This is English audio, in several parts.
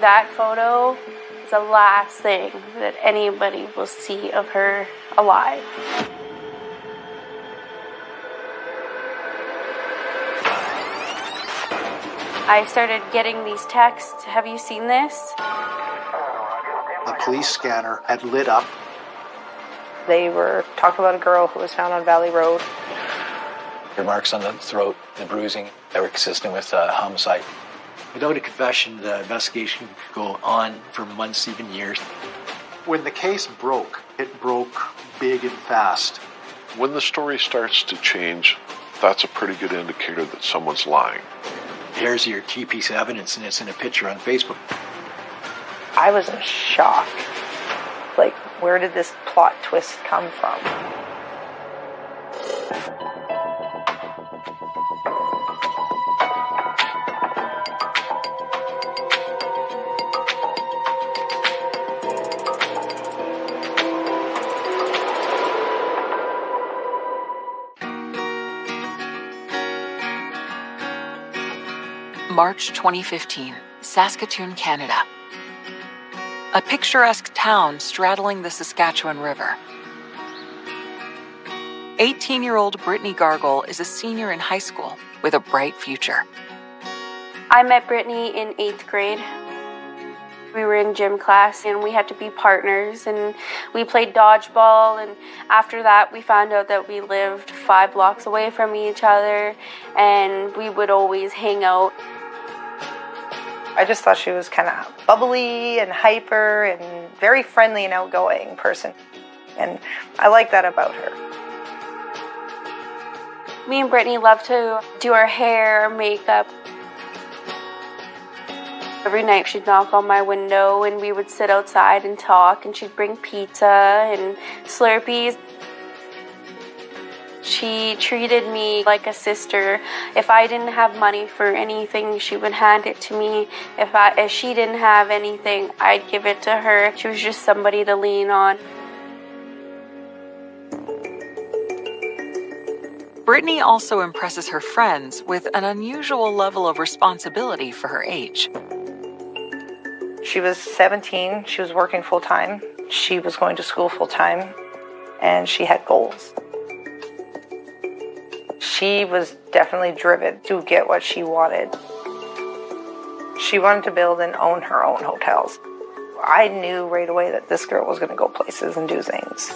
That photo is the last thing that anybody will see of her alive. I started getting these texts. Have you seen this? The police scanner had lit up. They were talking about a girl who was found on Valley Road. The marks on the throat, the bruising, they were consistent with homicide. Without a confession, the investigation could go on for months, even years. When the case broke, it broke big and fast. When the story starts to change, that's a pretty good indicator that someone's lying. Here's your key piece of evidence, and it's in a picture on Facebook. I was in shock. Like, where did this plot twist come from? March 2015, Saskatoon, Canada. A picturesque town straddling the Saskatchewan River. 18-year-old Brittany Gargle is a senior in high school with a bright future. I met Brittany in 8th grade. We were in gym class and we had to be partners, and we played dodgeball, and after that we found out that we lived 5 blocks away from each other, and we would always hang out. I just thought she was kind of bubbly and hyper and very friendly and outgoing person. And I like that about her. Me and Brittany love to do our hair, our makeup. Every night she'd knock on my window and we would sit outside and talk, and she'd bring pizza and Slurpees. She treated me like a sister. If I didn't have money for anything, she would hand it to me. If she didn't have anything, I'd give it to her. She was just somebody to lean on. Brittany also impresses her friends with an unusual level of responsibility for her age. She was 17, she was working full-time, she was going to school full-time, and she had goals. She was definitely driven to get what she wanted. She wanted to build and own her own hotels. I knew right away that this girl was going to go places and do things.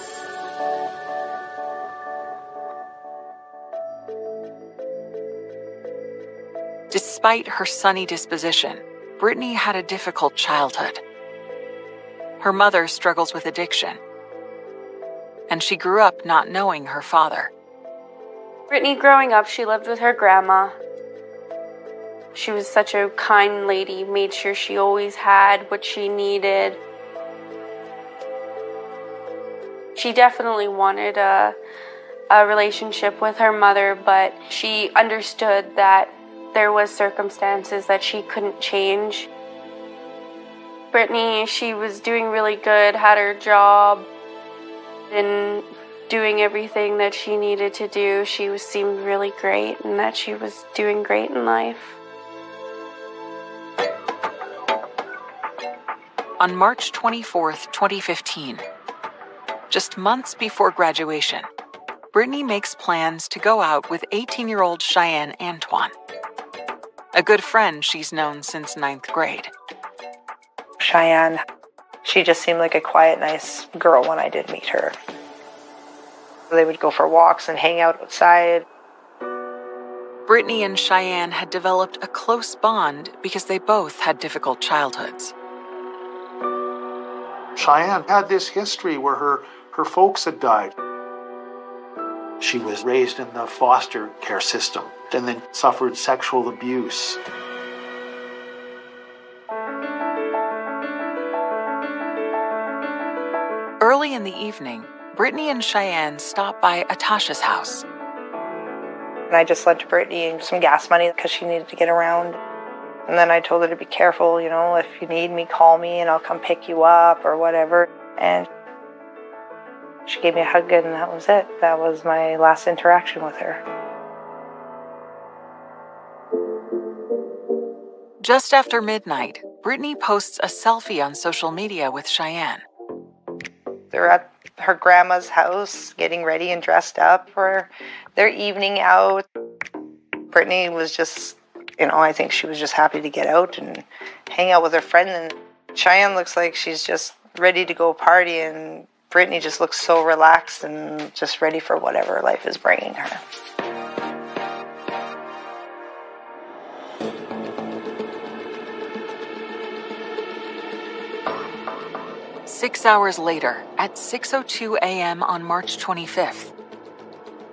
Despite her sunny disposition, Brittany had a difficult childhood. Her mother struggles with addiction, and she grew up not knowing her father. Brittany, growing up, she lived with her grandma. She was such a kind lady, made sure she always had what she needed. She definitely wanted a relationship with her mother, but she understood that there was circumstances that she couldn't change. Brittany, she was doing really good, had her job, and doing everything that she needed to do. She seemed really great, and that she was doing great in life. On March 24th, 2015, just months before graduation, Brittany makes plans to go out with 18-year-old Cheyenne Antoine, a good friend she's known since 9th grade. Cheyenne, she just seemed like a quiet, nice girl when I did meet her. They would go for walks and hang out outside. Brittany and Cheyenne had developed a close bond because they both had difficult childhoods. Cheyenne had this history where her folks had died. She was raised in the foster care system and then suffered sexual abuse. Early in the evening, Brittany and Cheyenne stopped by Atasha's house. And I just lent Brittany some gas money because she needed to get around. And then I told her to be careful, if you need me, call me and I'll come pick you up or whatever. And she gave me a hug and that was it. That was my last interaction with her. Just after midnight, Brittany posts a selfie on social media with Cheyenne. They're at her grandma's house getting ready and dressed up for their evening out. Brittany was just, I think she was just happy to get out and hang out with her friend. And Cheyenne looks like she's just ready to go party, and Brittany just looks so relaxed and just ready for whatever life is bringing her. Six hours later, at 6:02 a.m. on March 25th,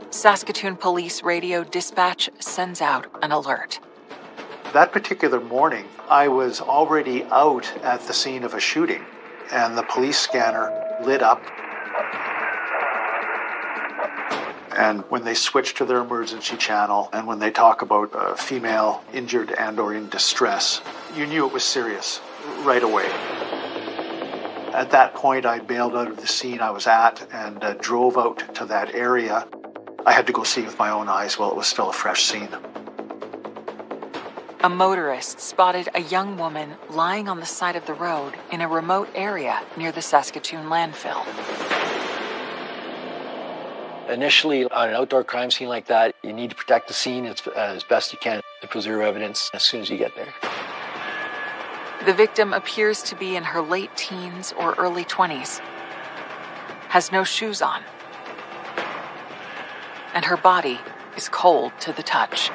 Saskatoon Police Radio Dispatch sends out an alert. That particular morning, I was already out at the scene of a shooting, and the police scanner lit up. And when they switched to their emergency channel, and when they talk about a female injured and or in distress, you knew it was serious right away. At that point, I bailed out of the scene I was at and drove out to that area. I had to go see with my own eyes while it was still a fresh scene. A motorist spotted a young woman lying on the side of the road in a remote area near the Saskatoon landfill. Initially, on an outdoor crime scene like that, you need to protect the scene as best you can to preserve evidence as soon as you get there. The victim appears to be in her late teens or early 20s, has no shoes on, and her body is cold to the touch.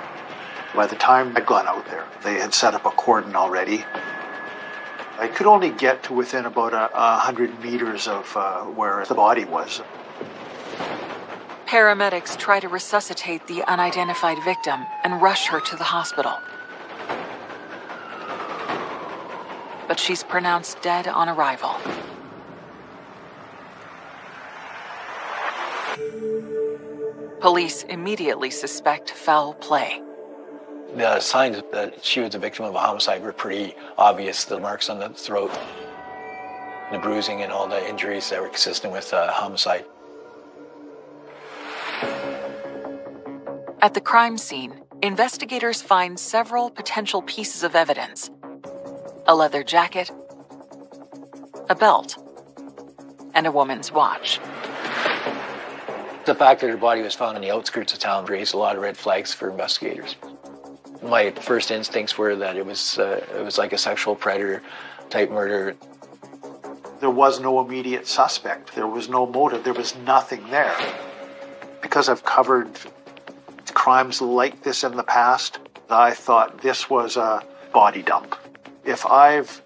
By the time I'd gone out there, they had set up a cordon already. I could only get to within about 100 meters of where the body was. Paramedics try to resuscitate the unidentified victim and rush her to the hospital. But she's pronounced dead on arrival. Police immediately suspect foul play. The signs that she was a victim of a homicide were pretty obvious. The marks on the throat, the bruising, and all the injuries that were consistent with homicide. At the crime scene, investigators find several potential pieces of evidence: a leather jacket, a belt, and a woman's watch. The fact that her body was found on the outskirts of town raised a lot of red flags for investigators. My first instincts were that it was like a sexual predator type murder. There was no immediate suspect. There was no motive. There was nothing there. Because I've covered crimes like this in the past, I thought this was a body dump. If I've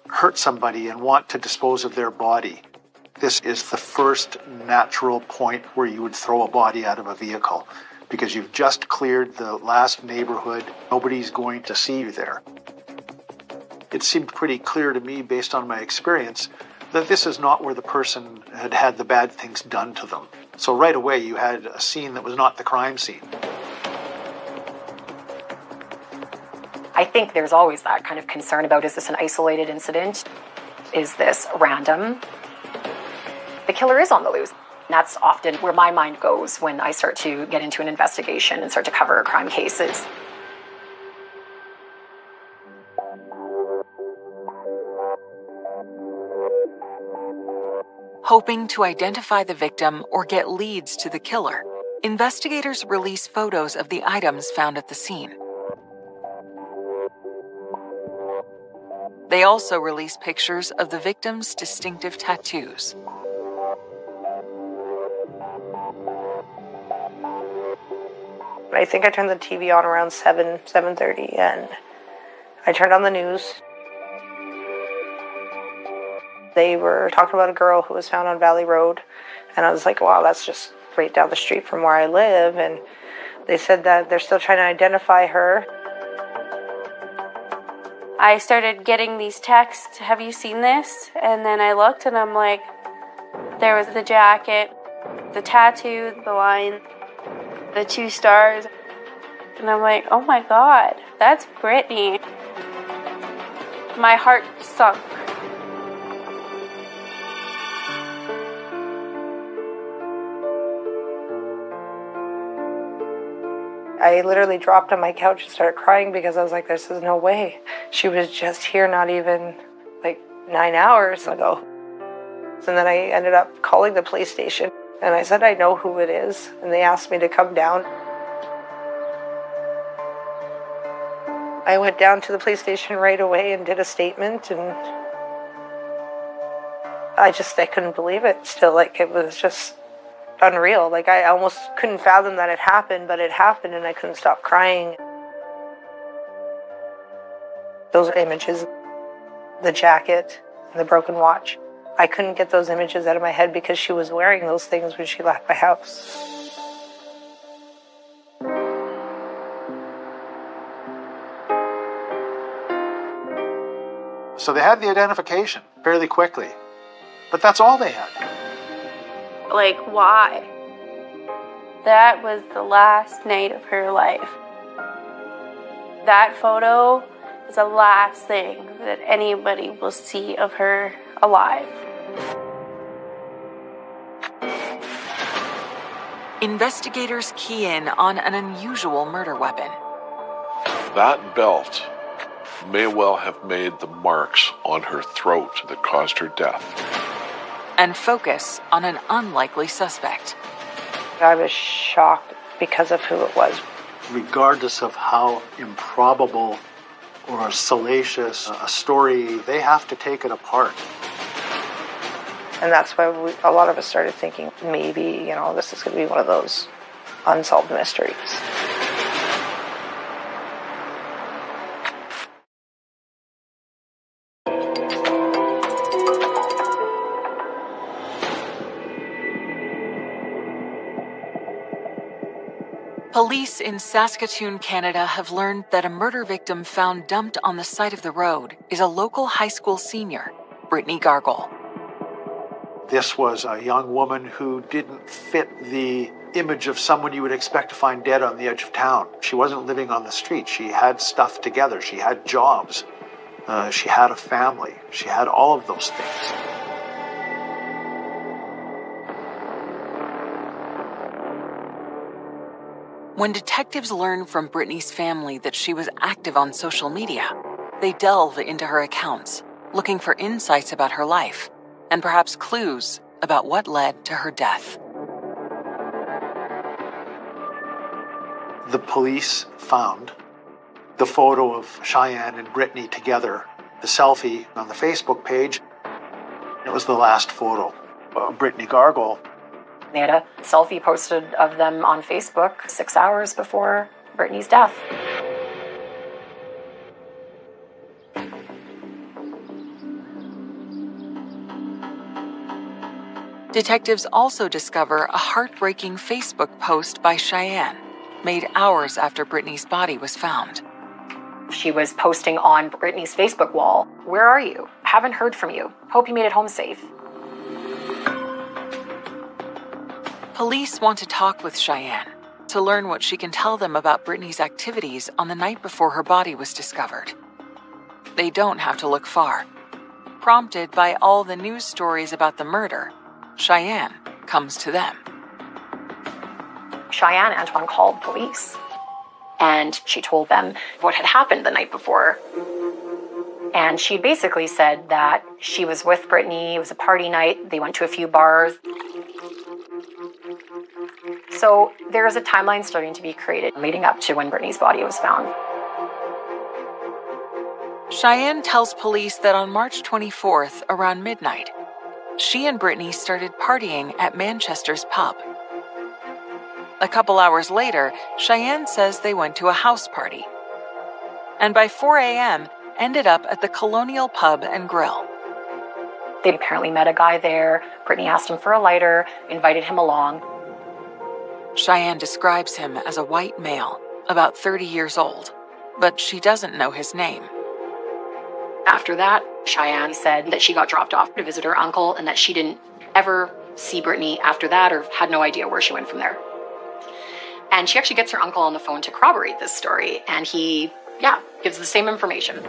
hurt somebody and want to dispose of their body, this is the first natural point where you would throw a body out of a vehicle, because you've just cleared the last neighborhood. Nobody's going to see you there. It seemed pretty clear to me, based on my experience, that this is not where the person had had the bad things done to them. So right away you had a scene that was not the crime scene. I think there's always that kind of concern about, is this an isolated incident? Is this random? The killer is on the loose. That's often where my mind goes when I start to get into an investigation and start to cover crime cases. Hoping to identify the victim or get leads to the killer, investigators release photos of the items found at the scene. They also release pictures of the victim's distinctive tattoos. I think I turned the TV on around 7:30, and I turned on the news. They were talking about a girl who was found on Valley Road, and I was like, wow, that's just right down the street from where I live. And they said that they're still trying to identify her. I started getting these texts, have you seen this? And then I looked and I'm like, there was the jacket, the tattoo, the line, the 2 stars. And I'm like, oh my God, that's Brittany. My heart sunk. I literally dropped on my couch and started crying because I was like, this is no way. She was just here not even like 9 hours ago. And then I ended up calling the police station and I said, I know who it is. And they asked me to come down. I went down to the police station right away and did a statement, and I couldn't believe it still. Like, it was just unreal. Like, I almost couldn't fathom that it happened, but it happened and I couldn't stop crying. Those images, the jacket, and the broken watch, I couldn't get those images out of my head because she was wearing those things when she left my house. So they had the identification fairly quickly, but that's all they had. Like, why? That was the last night of her life. That photo is the last thing that anybody will see of her alive. Investigators key in on an unusual murder weapon. That belt may well have made the marks on her throat that caused her death. And focus on an unlikely suspect. I was shocked because of who it was. Regardless of how improbable or salacious a story, they have to take it apart. And that's why a lot of us started thinking, maybe, this is going to be one of those unsolved mysteries. Police in Saskatoon, Canada have learned that a murder victim found dumped on the side of the road is a local high school senior, Brittany Gargle. This was a young woman who didn't fit the image of someone you would expect to find dead on the edge of town. She wasn't living on the street. She had stuff together. She had jobs. She had a family. She had all of those things. When detectives learn from Brittany's family that she was active on social media, they delve into her accounts, looking for insights about her life, and perhaps clues about what led to her death. The police found the photo of Cheyenne and Brittany together, the selfie on the Facebook page. It was the last photo of Brittany Gargle. They had a selfie posted of them on Facebook 6 hours before Brittany's death. Detectives also discover a heartbreaking Facebook post by Cheyenne, made hours after Brittany's body was found. She was posting on Brittany's Facebook wall, "Where are you? Haven't heard from you. Hope you made it home safe." Police want to talk with Cheyenne to learn what she can tell them about Brittany's activities on the night before her body was discovered. They don't have to look far. Prompted by all the news stories about the murder, Cheyenne comes to them. Cheyenne Antoine called police, and she told them what had happened the night before. And she basically said that she was with Brittany, it was a party night, they went to a few bars. So there is a timeline starting to be created leading up to when Brittany's body was found. Cheyenne tells police that on March 24th, around midnight, she and Brittany started partying at Manchester's pub. A couple hours later, Cheyenne says they went to a house party. And by 4 a.m., ended up at the Colonial Pub and Grill. They apparently met a guy there. Brittany asked him for a lighter, invited him along. Cheyenne describes him as a white male, about 30 years old, but she doesn't know his name. After that, Cheyenne said that she got dropped off to visit her uncle and that she didn't ever see Brittany after that or had no idea where she went from there. And she actually gets her uncle on the phone to corroborate this story, and he, gives the same information.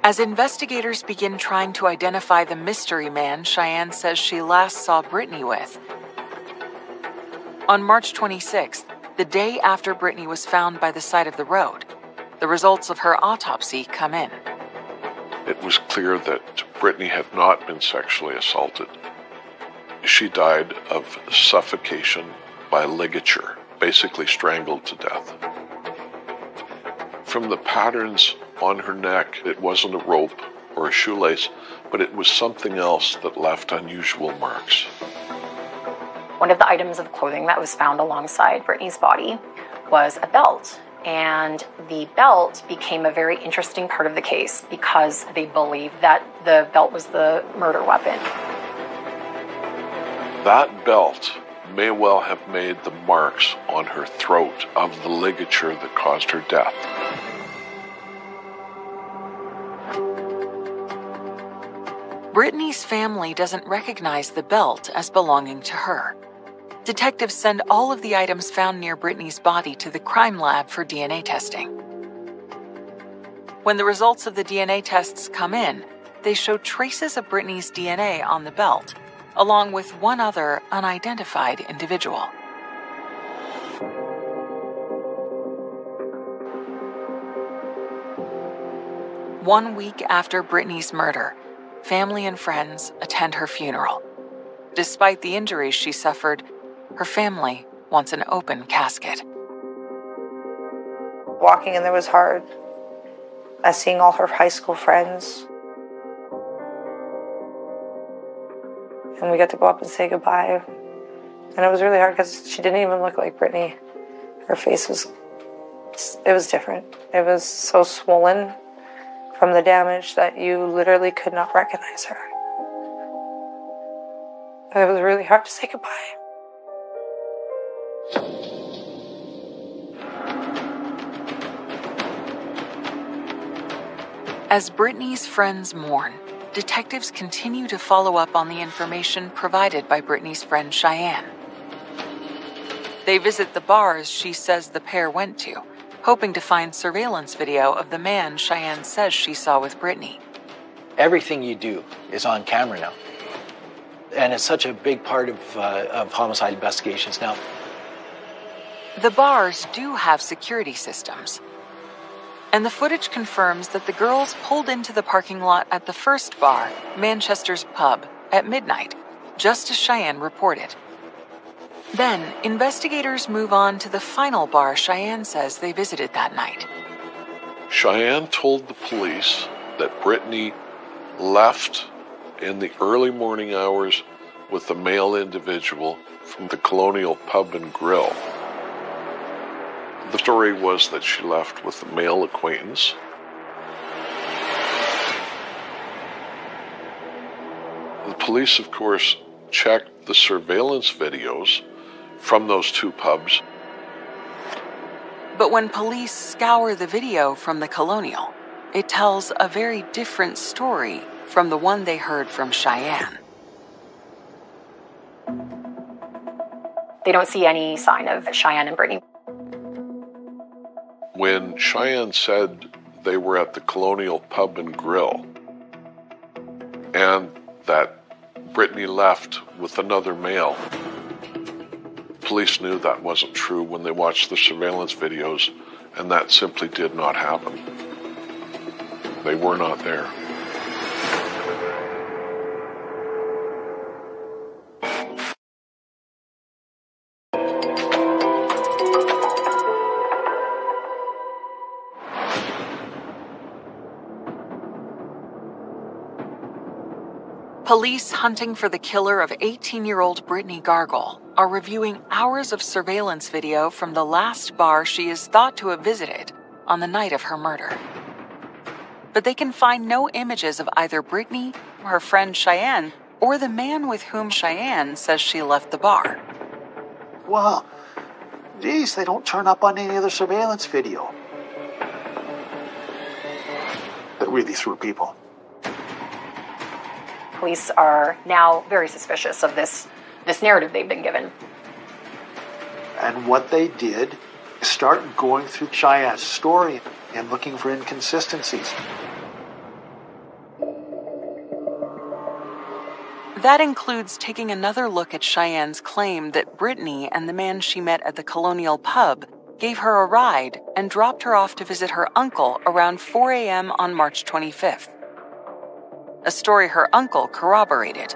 As investigators begin trying to identify the mystery man Cheyenne says she last saw Brittany with, On March 26th, the day after Brittany was found by the side of the road, the results of her autopsy come in. It was clear that Brittany had not been sexually assaulted. She died of suffocation by ligature, basically strangled to death. From the patterns on her neck, it wasn't a rope or a shoelace, but it was something else that left unusual marks. One of the items of clothing that was found alongside Brittany's body was a belt. And the belt became a very interesting part of the case because they believed that the belt was the murder weapon. That belt may well have made the marks on her throat of the ligature that caused her death. Brittany's family doesn't recognize the belt as belonging to her. Detectives send all of the items found near Brittany's body to the crime lab for DNA testing. When the results of the DNA tests come in, they show traces of Brittany's DNA on the belt, along with one other unidentified individual. One week after Brittany's murder, family and friends attend her funeral. Despite the injuries she suffered, her family wants an open casket. Walking in there was hard. Seeing all her high school friends. And we got to go up and say goodbye. And it was really hard because she didn't even look like Brittany. Her face was different. It was so swollen from the damage that you literally could not recognize her. It was really hard to say goodbye. As Brittany's friends mourn, detectives continue to follow up on the information provided by Brittany's friend Cheyenne. They visit the bars she says the pair went to, hoping to find surveillance video of the man Cheyenne says she saw with Brittany. Everything you do is on camera now. And it's such a big part of homicide investigations now. The bars do have security systems. And the footage confirms that the girls pulled into the parking lot at the first bar, Manchester's Pub, at midnight, just as Cheyenne reported. Then, investigators move on to the final bar Cheyenne says they visited that night. Cheyenne told the police that Brittany left in the early morning hours with a male individual from the Colonial Pub and Grill. The story was that she left with a male acquaintance. The police, of course, checked the surveillance videos from those two pubs. But when police scour the video from the Colonial, it tells a very different story from the one they heard from Cheyenne. They don't see any sign of Cheyenne and Brittany. When Cheyenne said they were at the Colonial Pub and Grill and that Brittany left with another male, police knew that wasn't true when they watched the surveillance videos, and that simply did not happen. They were not there. Police hunting for the killer of 18-year-old Brittany Gargle are reviewing hours of surveillance video from the last bar she is thought to have visited on the night of her murder. But they can find no images of either Brittany, her friend Cheyenne, or the man with whom Cheyenne says she left the bar. Well, geez, they don't turn up on any other surveillance video. That really threw people. Police are now very suspicious of this narrative they've been given. And what they did is start going through Cheyenne's story and looking for inconsistencies. That includes taking another look at Cheyenne's claim that Brittany and the man she met at the Colonial Pub gave her a ride and dropped her off to visit her uncle around 4 a.m. on March 25th. A story her uncle corroborated.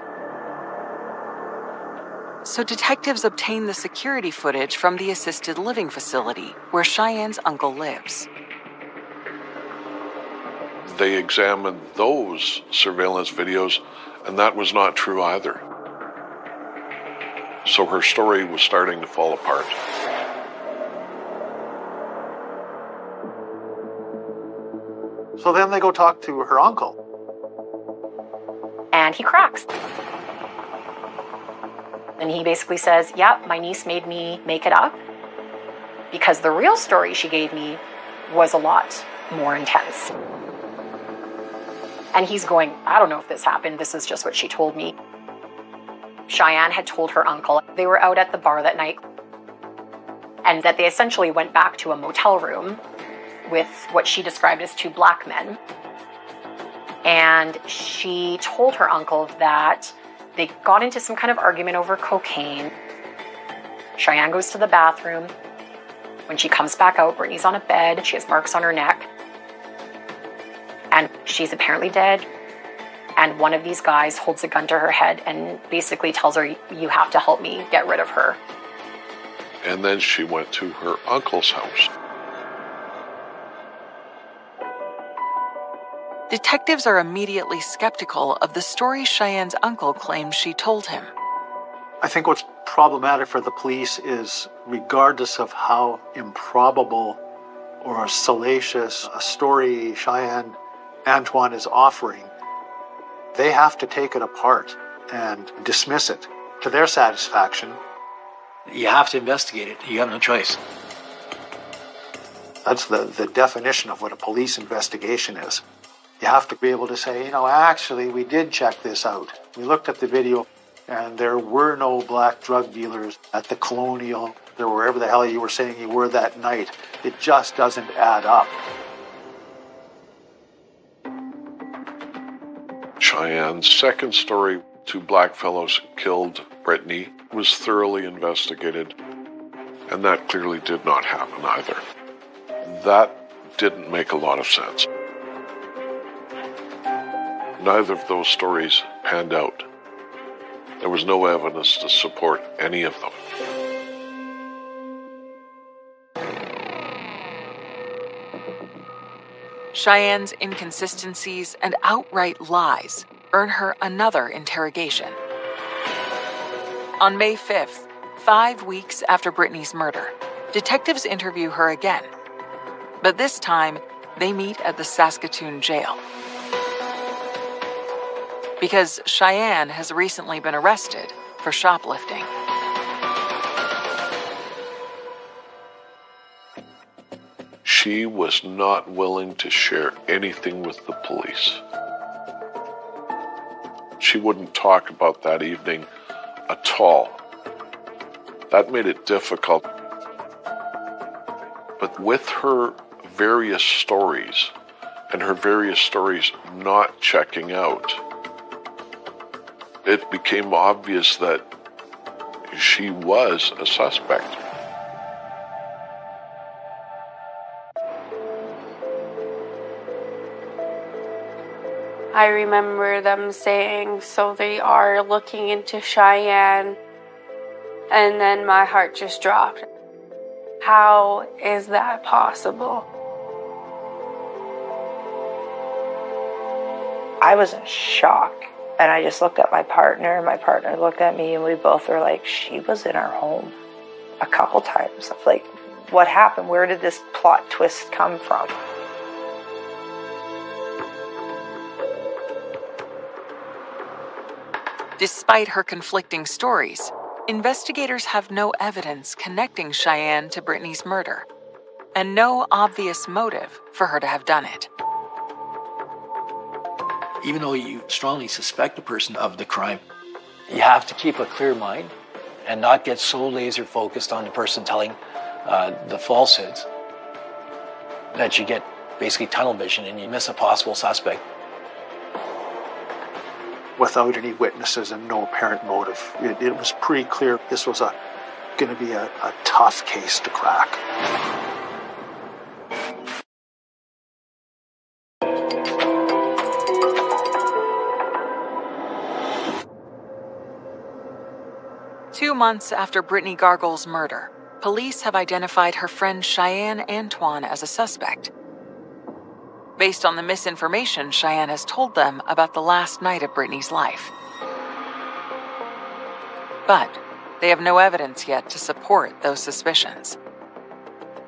So detectives obtained the security footage from the assisted living facility where Cheyenne's uncle lives. They examined those surveillance videos, and that was not true either. So her story was starting to fall apart. So then they go talk to her uncle. And he cracks. And he basically says, yeah, my niece made me make it up because the real story she gave me was a lot more intense. And he's going, I don't know if this happened. This is just what she told me. Cheyenne had told her uncle they were out at the bar that night and that they essentially went back to a motel room with what she described as 2 black men. And she told her uncle that they got into some kind of argument over cocaine. Cheyenne goes to the bathroom. When she comes back out, Brittany's on a bed. She has marks on her neck. And she's apparently dead. And one of these guys holds a gun to her head and basically tells her, you have to help me get rid of her. And then she went to her uncle's house. Detectives are immediately skeptical of the story Cheyenne's uncle claims she told him. I think what's problematic for the police is, regardless of how improbable or salacious a story Cheyenne Antoine is offering, they have to take it apart and dismiss it to their satisfaction. You have to investigate it. You have no choice. That's the definition of what a police investigation is. You have to be able to say, actually, we did check this out. We looked at the video, and there were no black drug dealers at the Colonial, or wherever the hell you were saying you were that night. It just doesn't add up. Cheyenne's second story, 2 black fellows killed Brittany, was thoroughly investigated, and that clearly did not happen either. That didn't make a lot of sense. Neither of those stories panned out. There was no evidence to support any of them. Cheyenne's inconsistencies and outright lies earn her another interrogation. On May 5th, 5 weeks after Brittany's murder, detectives interview her again. But this time, they meet at the Saskatoon jail. Because Cheyenne has recently been arrested for shoplifting. She was not willing to share anything with the police. She wouldn't talk about that evening at all. That made it difficult. But with her various stories, and her various stories not checking out, it became obvious that she was a suspect. I remember them saying, so they are looking into Cheyenne, and then my heart just dropped. How is that possible? I was in shock. And I just looked at my partner looked at me, and we both were like, she was in our home a couple times. Like, what happened? Where did this plot twist come from? Despite her conflicting stories, investigators have no evidence connecting Cheyenne to Brittany's murder, and no obvious motive for her to have done it. Even though you strongly suspect a person of the crime, you have to keep a clear mind and not get so laser focused on the person telling the falsehoods that you get basically tunnel vision and you miss a possible suspect. without any witnesses and no apparent motive. It was pretty clear this was going to be a tough case to crack. Two months after Brittany Gargle's murder, police have identified her friend Cheyenne Antoine as a suspect. Based on the misinformation Cheyenne has told them about the last night of Brittany's life. But they have no evidence yet to support those suspicions.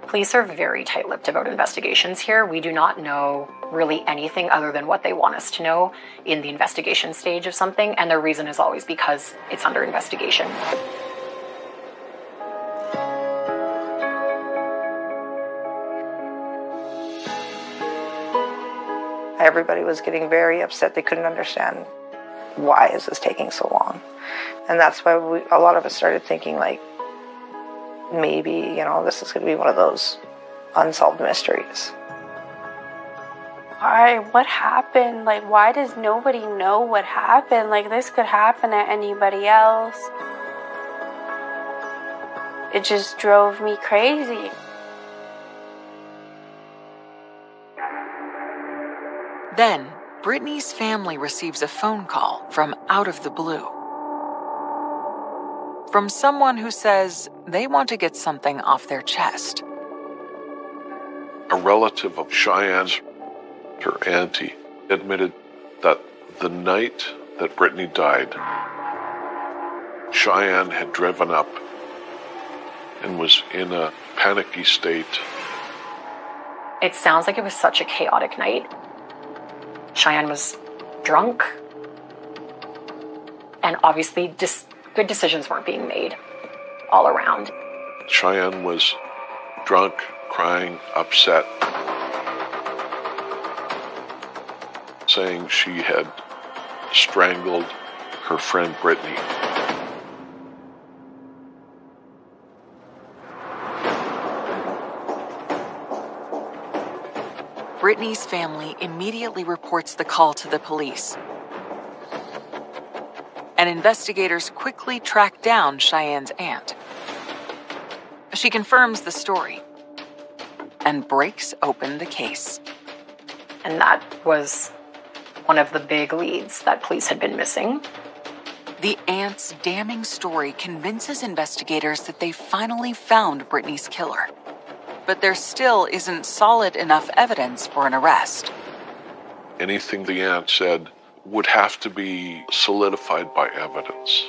Police are very tight-lipped about investigations here. We do not know really anything other than what they want us to know in the investigation stage of something, and their reason is always because it's under investigation. Everybody was getting very upset. They couldn't understand why is this taking so long. And that's why a lot of us started thinking, like, maybe, this is going to be one of those unsolved mysteries. Why? What happened? Like, why does nobody know what happened? Like, this could happen to anybody else. It just drove me crazy. Then, Brittany's family receives a phone call from out of the blue. From someone who says they want to get something off their chest. A relative of Cheyenne's, her auntie, admitted that the night that Brittany died, Cheyenne had driven up and was in a panicky state. It sounds like it was such a chaotic night. Cheyenne was drunk, and obviously good decisions weren't being made all around. Cheyenne was drunk, crying, upset, saying she had strangled her friend Brittany. Brittany's family immediately reports the call to the police. And investigators quickly track down Cheyenne's aunt. She confirms the story and breaks open the case. And that was one of the big leads that police had been missing. The aunt's damning story convinces investigators that they finally found Brittany's killer. But there still isn't solid enough evidence for an arrest. Anything the aunt said would have to be solidified by evidence.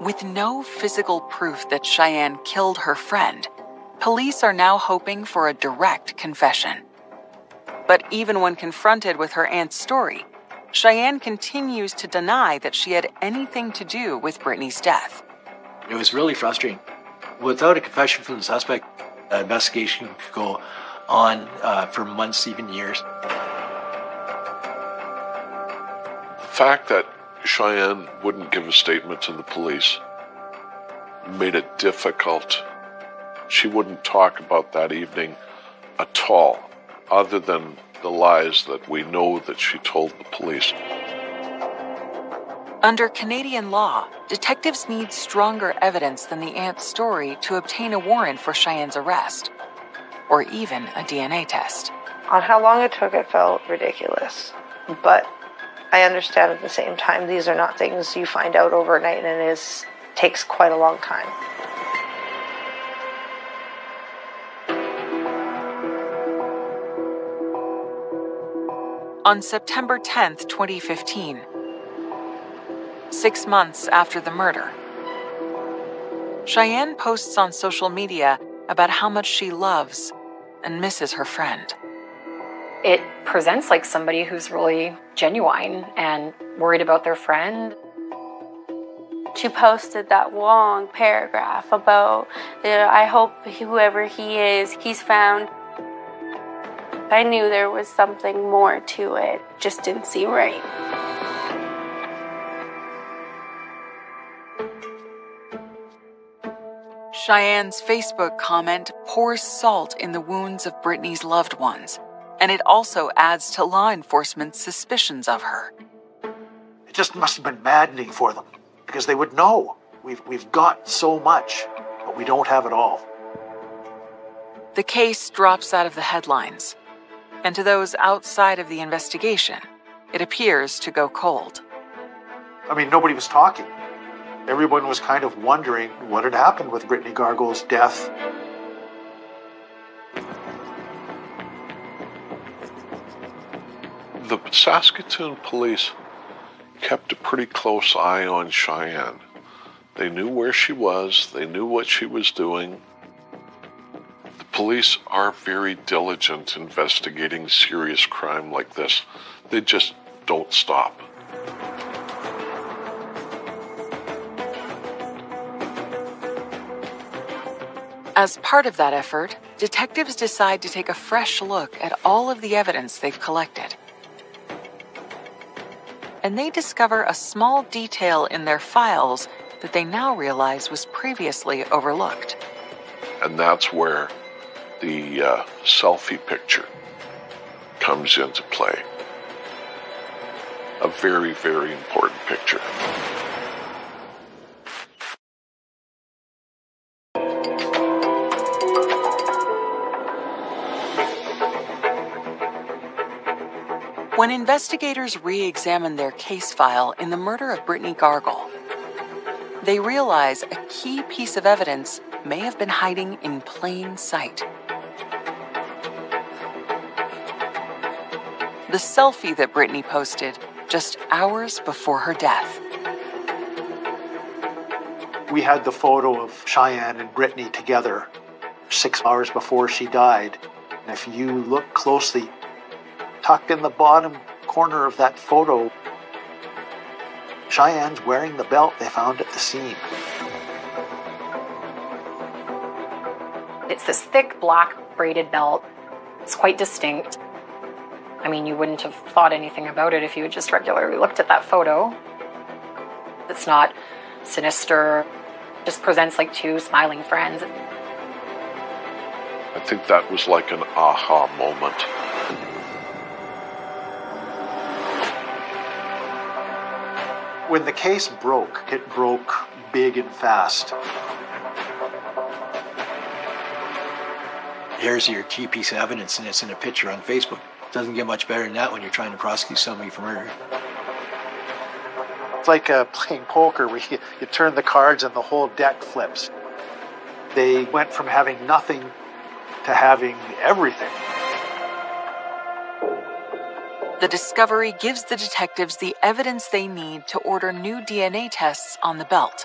With no physical proof that Cheyenne killed her friend, police are now hoping for a direct confession. But even when confronted with her aunt's story, Cheyenne continues to deny that she had anything to do with Brittany's death. It was really frustrating. Without a confession from the suspect, the investigation could go on for months, even years. The fact that Cheyenne wouldn't give a statement to the police made it difficult. She wouldn't talk about that evening at all, other than the lies that we know that she told the police. Under Canadian law, detectives need stronger evidence than the aunt's story to obtain a warrant for Cheyenne's arrest, or even a DNA test. On how long it took, it felt ridiculous. But I understand at the same time, these are not things you find out overnight, and it takes quite a long time. On September 10th, 2015, 6 months after the murder, Cheyenne posts on social media about how much she loves and misses her friend. It presents like somebody who's really genuine and worried about their friend. She posted that long paragraph about, I hope whoever he is, he's found. I knew there was something more to it, just didn't seem right. Cheyenne's Facebook comment pours salt in the wounds of Brittany's loved ones, and it also adds to law enforcement's suspicions of her. just must have been maddening for them because they would know we've got so much, but we don't have it all. The case drops out of the headlines, and to those outside of the investigation, it appears to go cold. I mean, nobody was talking. Everyone was kind of wondering what had happened with Brittney Gargoyle's death. The Saskatoon police kept a pretty close eye on Cheyenne. They knew where she was, they knew what she was doing. The police are very diligent investigating serious crime like this. They just don't stop. As part of that effort, detectives decide to take a fresh look at all of the evidence they've collected. And they discover a small detail in their files that they now realize was previously overlooked. And that's where the selfie picture comes into play. A very, very important picture. When investigators re-examine their case file in the murder of Brittney Gargoyle, they realize a key piece of evidence may have been hiding in plain sight. The selfie that Brittney posted just hours before her death. We had the photo of Cheyenne and Brittney together 6 hours before she died. And if you look closely, tucked in the bottom corner of that photo, Cheyenne's wearing the belt they found at the scene. It's this thick black braided belt. It's quite distinct. I mean, you wouldn't have thought anything about it if you had just regularly looked at that photo. It's not sinister, just presents like two smiling friends. I think that was like an aha moment. When the case broke, it broke big and fast. Here's your key piece of evidence, and it's in a picture on Facebook. Doesn't get much better than that when you're trying to prosecute somebody for murder. It's like playing poker where you turn the cards and the whole deck flips. They went from having nothing to having everything. The discovery gives the detectives the evidence they need to order new DNA tests on the belt.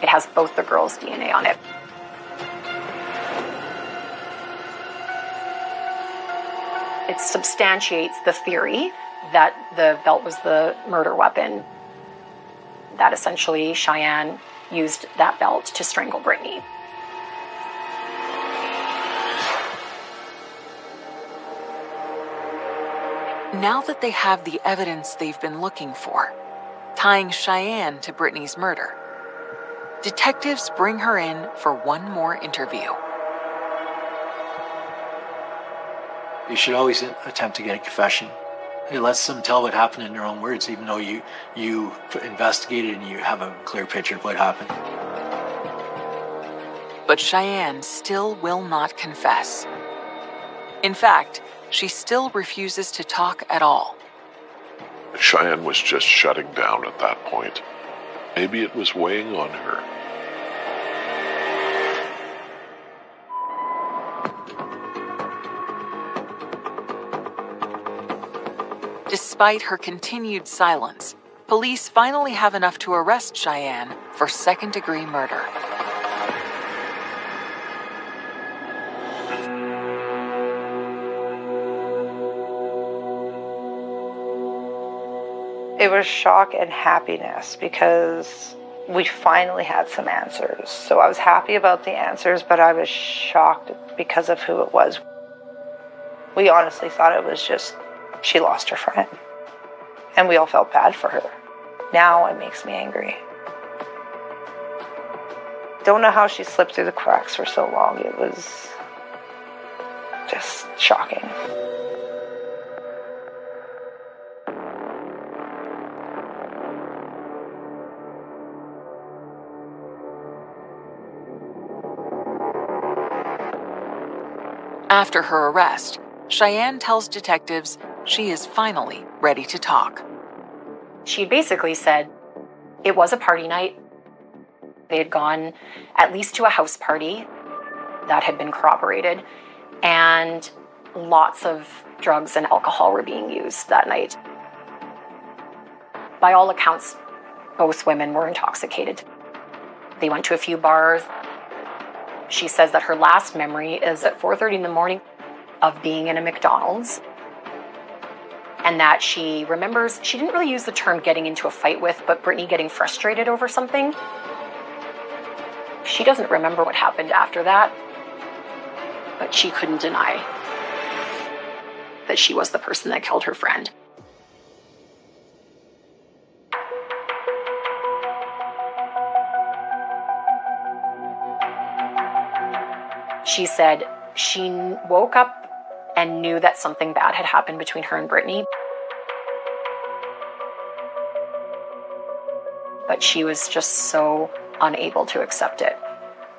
It has both the girls' DNA on it. It substantiates the theory that the belt was the murder weapon. That essentially Cheyenne used that belt to strangle Brittney. Now that they have the evidence they've been looking for, tying Cheyenne to Brittney's murder, detectives bring her in for one more interview. You should always attempt to get a confession. It lets them tell what happened in their own words, even though you investigated and you have a clear picture of what happened. But Cheyenne still will not confess. In fact, she still refuses to talk at all. Cheyenne was just shutting down at that point. Maybe it was weighing on her. Despite her continued silence, police finally have enough to arrest Cheyenne for second-degree murder. It was shock and happiness because we finally had some answers. So I was happy about the answers, but I was shocked because of who it was. We honestly thought it was just she lost her friend. And we all felt bad for her. Now it makes me angry. Don't know how she slipped through the cracks for so long. Just shocking. After her arrest, Cheyenne tells detectives she is finally ready to talk. She basically said it was a party night. They had gone at least to a house party that had been corroborated, and lots of drugs and alcohol were being used that night. By all accounts, both women were intoxicated. They went to a few bars. She says that her last memory is at 4:30 in the morning of being in a McDonald's, and that she remembers, she didn't really use the term getting into a fight with, but Brittany getting frustrated over something. She doesn't remember what happened after that, but she couldn't deny that she was the person that killed her friend. She said she woke up and knew that something bad had happened between her and Brittany, but she was just so unable to accept it.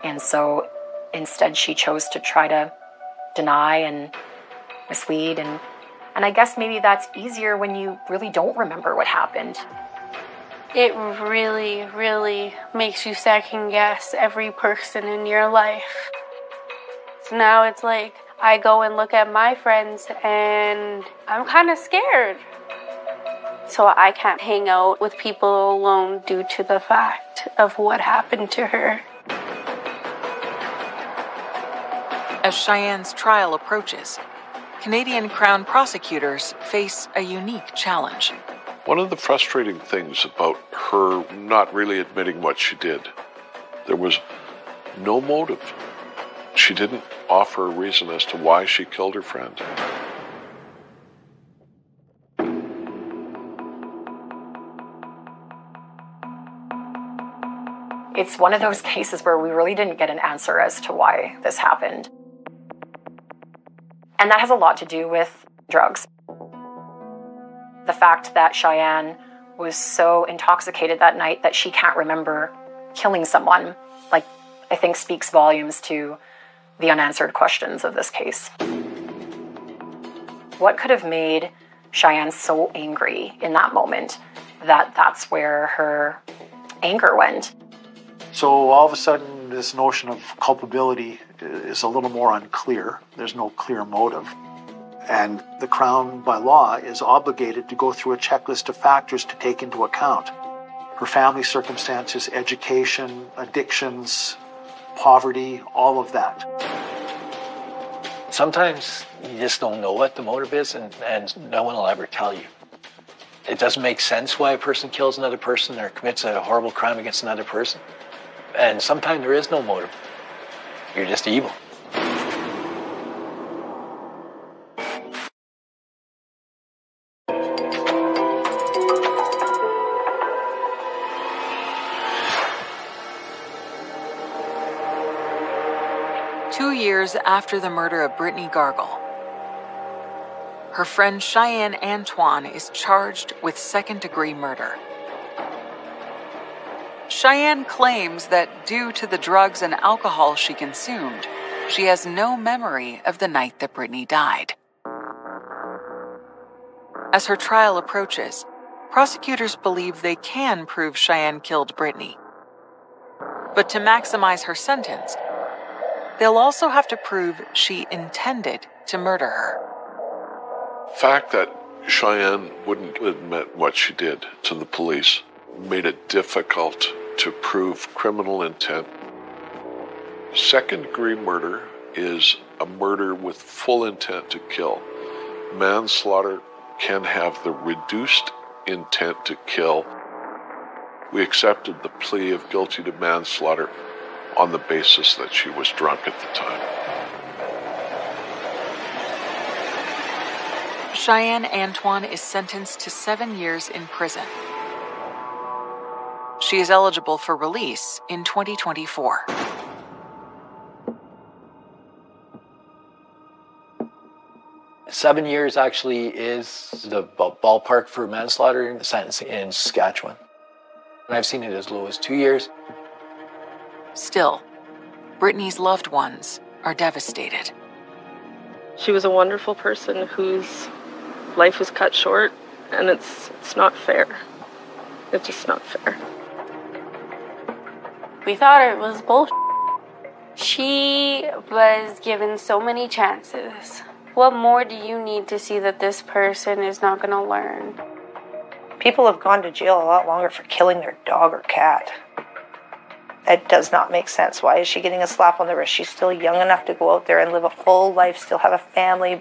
And so instead she chose to try to deny and mislead, and I guess maybe that's easier when you really don't remember what happened. It really, really makes you second guess every person in your life. So now it's like I go and look at my friends and I'm kind of scared. So I can't hang out with people alone due to the fact of what happened to her. As Cheyenne's trial approaches, Canadian Crown prosecutors face a unique challenge. One of the frustrating things about her not really admitting what she did, there was no motive. She didn't offer a reason as to why she killed her friend. It's one of those cases where we really didn't get an answer as to why this happened. And that has a lot to do with drugs. The fact that Cheyenne was so intoxicated that night that she can't remember killing someone, I think speaks volumes to the unanswered questions of this case. What could have made Cheyenne so angry in that moment that that's where her anger went? So all of a sudden, this notion of culpability is a little more unclear. There's no clear motive. And the Crown, by law, is obligated to go through a checklist of factors to take into account. Her family circumstances, education, addictions, poverty, all of that. Sometimes you just don't know what the motive is, and no one will ever tell you. It doesn't make sense why a person kills another person or commits a horrible crime against another person. And sometimes there is no motive. You're just evil. Years after the murder of Brittany Gargle, her friend Cheyenne Antoine is charged with second-degree murder. Cheyenne claims that due to the drugs and alcohol she consumed, she has no memory of the night that Brittany died. As her trial approaches, prosecutors believe they can prove Cheyenne killed Brittany. But to maximize her sentence, they'll also have to prove she intended to murder her. The fact that Cheyenne wouldn't admit what she did to the police made it difficult to prove criminal intent. Second-degree murder is a murder with full intent to kill. Manslaughter can have the reduced intent to kill. We accepted the plea of guilty to manslaughter on the basis that she was drunk at the time. Cheyenne Antoine is sentenced to 7 years in prison. She is eligible for release in 2024. 7 years actually is the ballpark for manslaughter in the sentence in Saskatchewan. And I've seen it as low as 2 years. Still, Brittany's loved ones are devastated. She was a wonderful person whose life was cut short, and it's not fair. It's just not fair. We thought it was bullshit. She was given so many chances. What more do you need to see that this person is not going to learn? People have gone to jail a lot longer for killing their dog or cat. That does not make sense. Why is she getting a slap on the wrist? She's still young enough to go out there and live a full life, still have a family,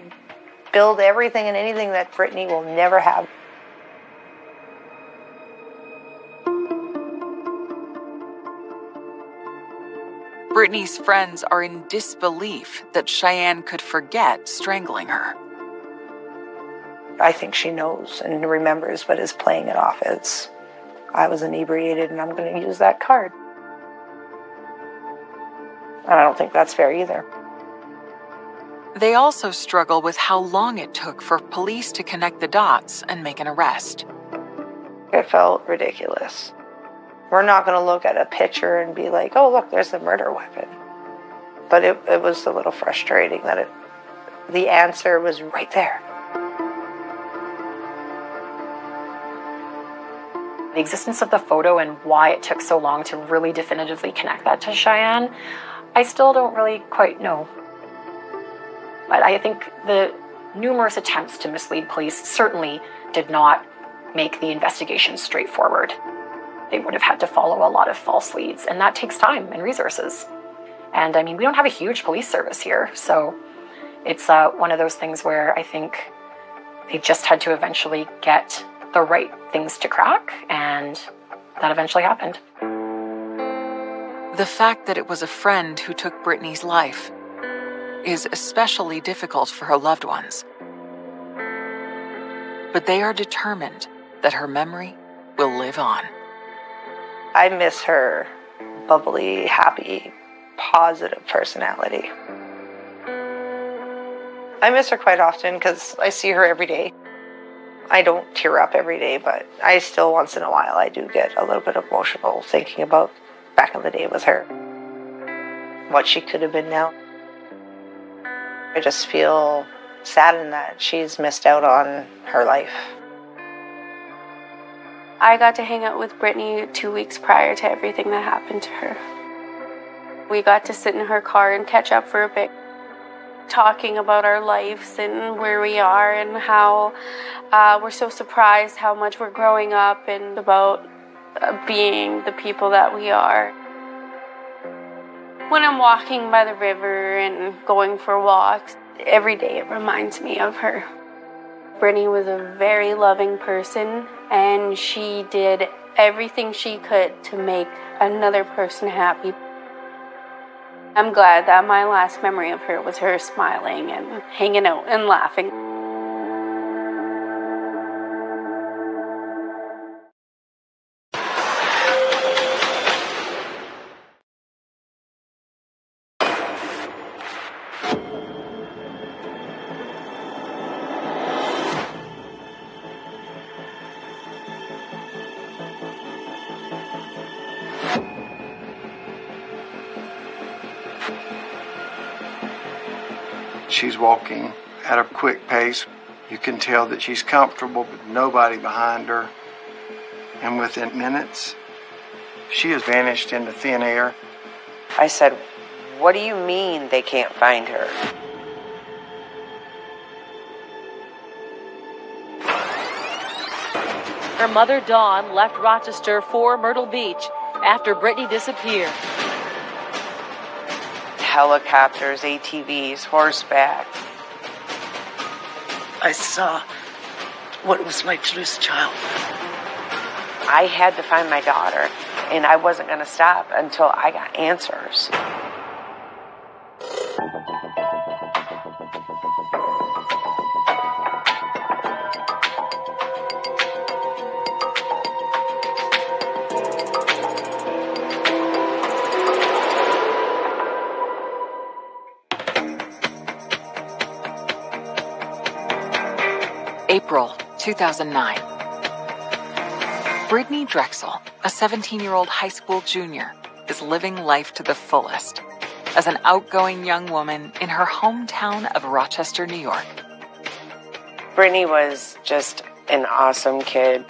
build everything and anything that Brittany will never have. Brittany's friends are in disbelief that Cheyenne could forget strangling her. I think she knows and remembers, but is playing it off as, I was inebriated and I'm going to use that card. And I don't think that's fair either. They also struggle with how long it took for police to connect the dots and make an arrest. It felt ridiculous. We're not going to look at a picture and be like, oh, look, there's the murder weapon. But it was a little frustrating that the answer was right there. The existence of the photo and why it took so long to really definitively connect that to Cheyenne, I still don't really quite know. But I think the numerous attempts to mislead police certainly did not make the investigation straightforward. They would have had to follow a lot of false leads, and that takes time and resources. And I mean, we don't have a huge police service here, so it's one of those things where I think they just had to eventually get the right things to crack, and that eventually happened. The fact that it was a friend who took Brittany's life is especially difficult for her loved ones. But they are determined that her memory will live on. I miss her bubbly, happy, positive personality. I miss her quite often because I see her every day. I don't tear up every day, but I still, once in a while, I do get a little bit emotional thinking about back in the day with her. What she could have been now. I just feel saddened that she's missed out on her life. I got to hang out with Brittany 2 weeks prior to everything that happened to her. We got to sit in her car and catch up for a bit, talking about our lives and where we are and how we're so surprised how much we're growing up and about being the people that we are. When I'm walking by the river and going for walks, every day it reminds me of her. Brittany was a very loving person, and she did everything she could to make another person happy. I'm glad that my last memory of her was her smiling and hanging out and laughing. She's walking at a quick pace. You can tell that she's comfortable, but nobody behind her. And within minutes, she has vanished into thin air. I said, "What do you mean they can't find her?" Her mother, Dawn, left Rochester for Myrtle Beach after Brittany disappeared. Helicopters, ATVs, horseback. I saw what was my truest child. I had to find my daughter, and I wasn't going to stop until I got answers. April 2009. Brittany Drexel, a 17-year-old high school junior, is living life to the fullest as an outgoing young woman in her hometown of Rochester, New York. Brittany was just an awesome kid.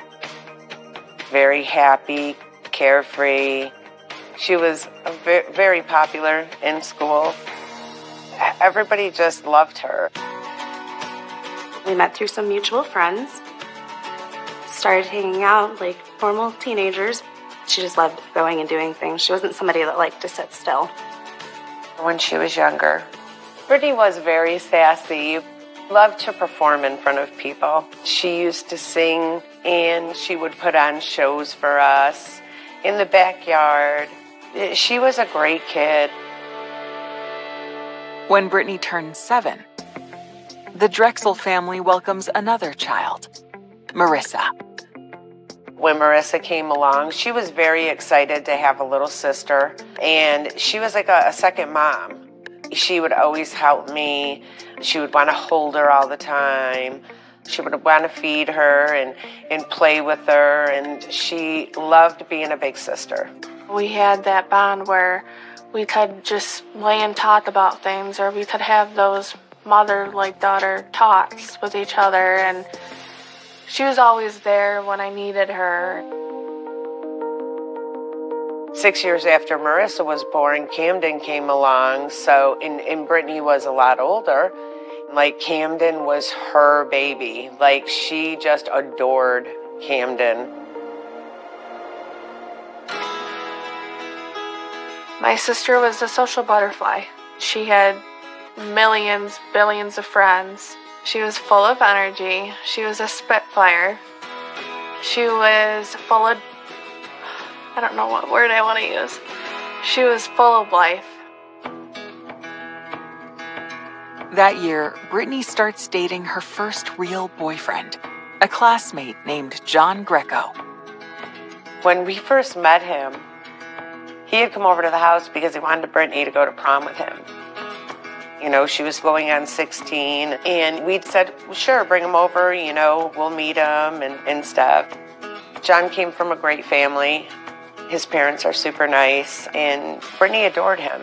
Very happy, carefree. She was very popular in school. Everybody just loved her. We met through some mutual friends. Started hanging out like normal teenagers. She just loved going and doing things. She wasn't somebody that liked to sit still. When she was younger, Brittany was very sassy. Loved to perform in front of people. She used to sing, and she would put on shows for us in the backyard. She was a great kid. When Brittany turned 7, the Drexel family welcomes another child, Marissa. When Marissa came along, she was very excited to have a little sister, and she was like a second mom. She would always help me. She would want to hold her all the time. She would want to feed her and play with her, and she loved being a big sister. We had that bond where we could just lay and talk about things, or we could have those mother-like-daughter talks with each other, and she was always there when I needed her. 6 years after Marissa was born, Camden came along, and Brittany was a lot older. Like, Camden was her baby. Like, she just adored Camden. My sister was a social butterfly. She had millions, billions of friends. She was full of energy. She was a spitfire. She was full of, I don't know what word I want to use. She was full of life. That year, Brittany starts dating her first real boyfriend, a classmate named John Greco. When we first met him, he had come over to the house because he wanted Brittany to go to prom with him. You know, she was going on 16, and we'd said, sure, bring him over, you know, we'll meet him and stuff. John came from a great family. His parents are super nice, and Brittany adored him.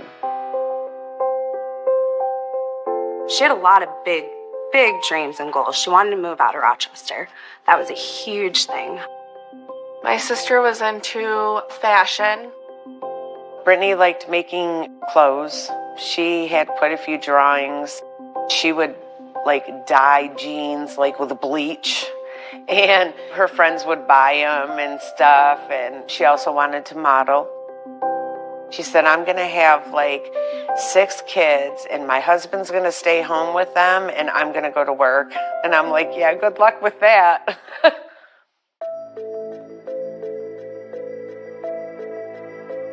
She had a lot of big dreams and goals. She wanted to move out of Rochester. That was a huge thing. My sister was into fashion. Brittany liked making clothes. She had quite a few drawings. She would dye jeans with bleach, and her friends would buy them and stuff, and she also wanted to model. She said, I'm going to have 6 kids, and my husband's going to stay home with them, and I'm going to go to work. And I'm like, yeah, good luck with that.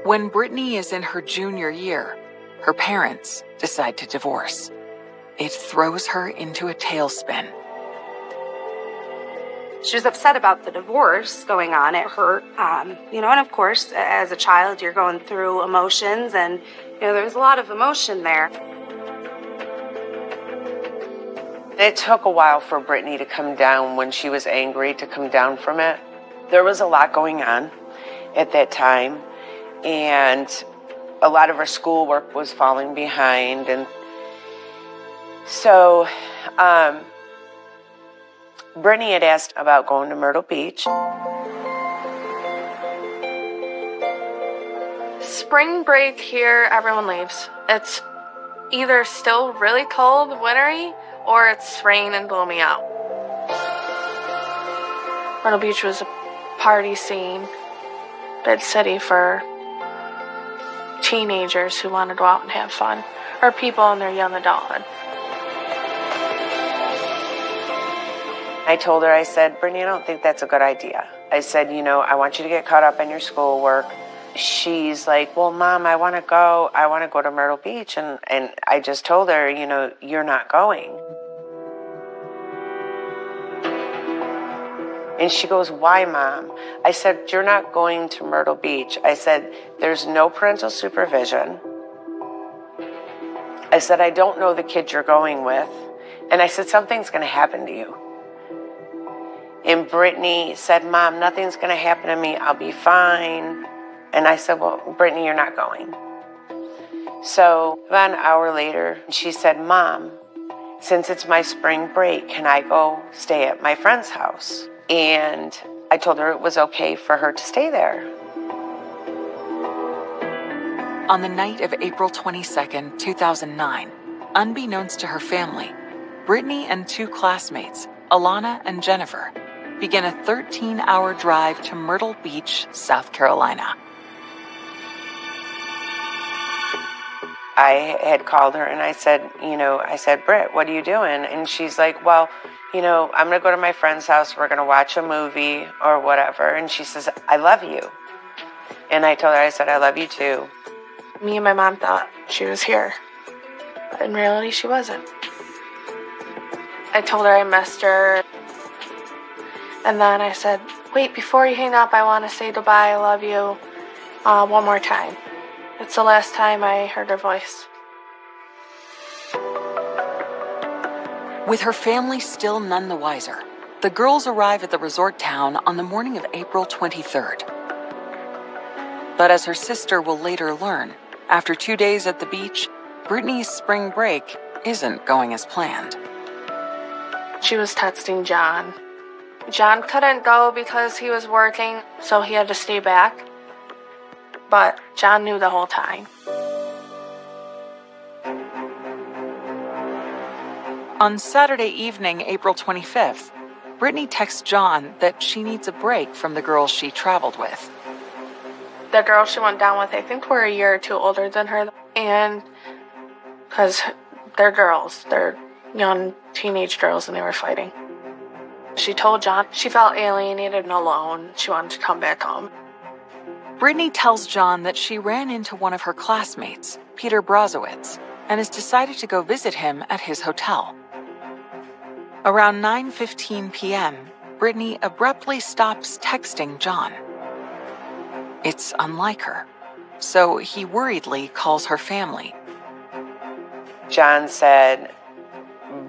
When Brittany is in her junior year, her parents decide to divorce. It throws her into a tailspin. She was upset about the divorce going on. It hurt, and of course, as a child, you're going through emotions, and, there was a lot of emotion there. It took a while for Brittany to come down when she was angry, to come down from it. There was a lot going on at that time, and a lot of her schoolwork was falling behind, and so Brittany had asked about going to Myrtle Beach. Spring break here, everyone leaves. It's either still really cold, wintry, or it's rain and gloomy out. Myrtle Beach was a party scene, big city for teenagers who want to go out and have fun, or people in their young adulthood. I told her, I said, Brittany, I don't think that's a good idea. I said, I want you to get caught up in your schoolwork. She's like, well, Mom, I want to go to Myrtle Beach. And I just told her, you're not going. And she goes, why, Mom? I said, you're not going to Myrtle Beach. I said, there's no parental supervision. I said, I don't know the kid you're going with. And I said, something's going to happen to you. And Brittany said, Mom, nothing's going to happen to me. I'll be fine. And I said, well, Brittany, you're not going. So about an hour later, she said, Mom, since it's my spring break, can I go stay at my friend's house? And I told her it was okay for her to stay there. On the night of April 22nd, 2009, unbeknownst to her family, Brittany and two classmates, Alana and Jennifer, began a 13-hour drive to Myrtle Beach, South Carolina. I had called her and I said, Britt, what are you doing? And she's like, well, I'm going to go to my friend's house. We're going to watch a movie or whatever. And she says, I love you. And I told her, I said, I love you too. Me and my mom thought she was here. But in reality, she wasn't. I told her I missed her. And then I said, wait, before you hang up, I want to say goodbye. I love you one more time. It's the last time I heard her voice. With her family still none the wiser, the girls arrive at the resort town on the morning of April 23rd. But as her sister will later learn, after 2 days at the beach, Brittany's spring break isn't going as planned. She was texting John. John couldn't go because he was working, so he had to stay back. But John knew the whole time. On Saturday evening, April 25th, Brittany texts John that she needs a break from the girls she traveled with. The girls she went down with, I think, were a year or two older than her. And because they're girls, they're young teenage girls, and they were fighting. She told John she felt alienated and alone. She wanted to come back home. Brittany tells John that she ran into one of her classmates, Peter Brazowitz, and has decided to go visit him at his hotel. Around 9:15 p.m., Brittany abruptly stops texting John. It's unlike her, so he worriedly calls her family. John said,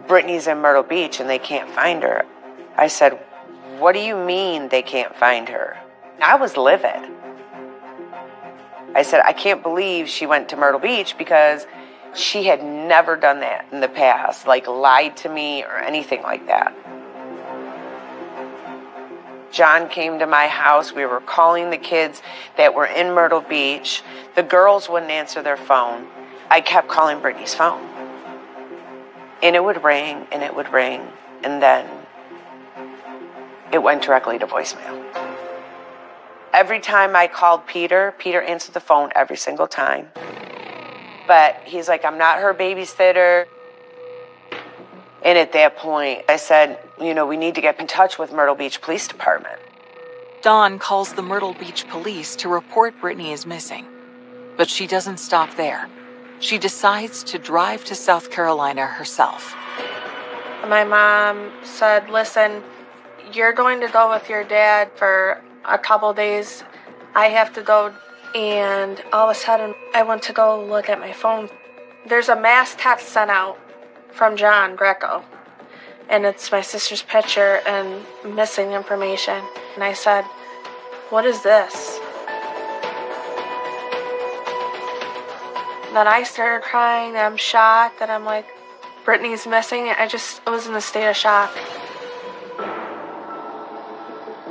Brittany's in Myrtle Beach and they can't find her. I said, what do you mean they can't find her? I was livid. I said, I can't believe she went to Myrtle Beach because she had never done that in the past, like lied to me or anything like that. John came to my house. We were calling the kids that were in Myrtle Beach. The girls wouldn't answer their phone. I kept calling Brittany's phone. And it would ring, and it would ring, and then it went directly to voicemail. Every time I called Peter, Peter answered the phone every single time. But he's like, I'm not her babysitter. And at that point, I said, we need to get in touch with Myrtle Beach Police Department. Dawn calls the Myrtle Beach police to report Brittany is missing. But she doesn't stop there. She decides to drive to South Carolina herself. My mom said, listen, you're going to go with your dad for a couple days. I have to go. And all of a sudden, I went to go look at my phone. There's a mass text sent out from John Greco. And it's my sister's picture and missing information. And I said, what is this? Then I started crying. I'm shocked. And I'm like, Brittany's missing. I was in a state of shock.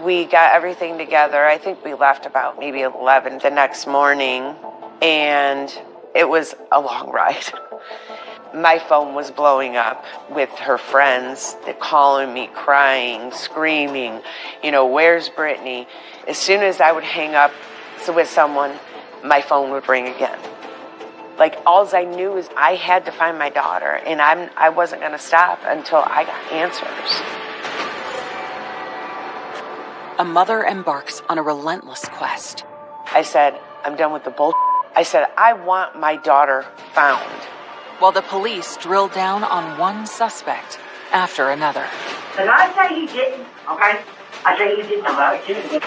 We got everything together. I think we left about maybe 11 the next morning, and it was a long ride. My phone was blowing up with her friends. They're calling me, crying, screaming, where's Brittany? As soon as I would hang up with someone, my phone would ring again. Like, all I knew is I had to find my daughter, and I wasn't going to stop until I got answers. A mother embarks on a relentless quest. I said, I'm done with the bull. I said, I want my daughter found. While the police drill down on one suspect after another. And I say he didn't, okay? I say he didn't.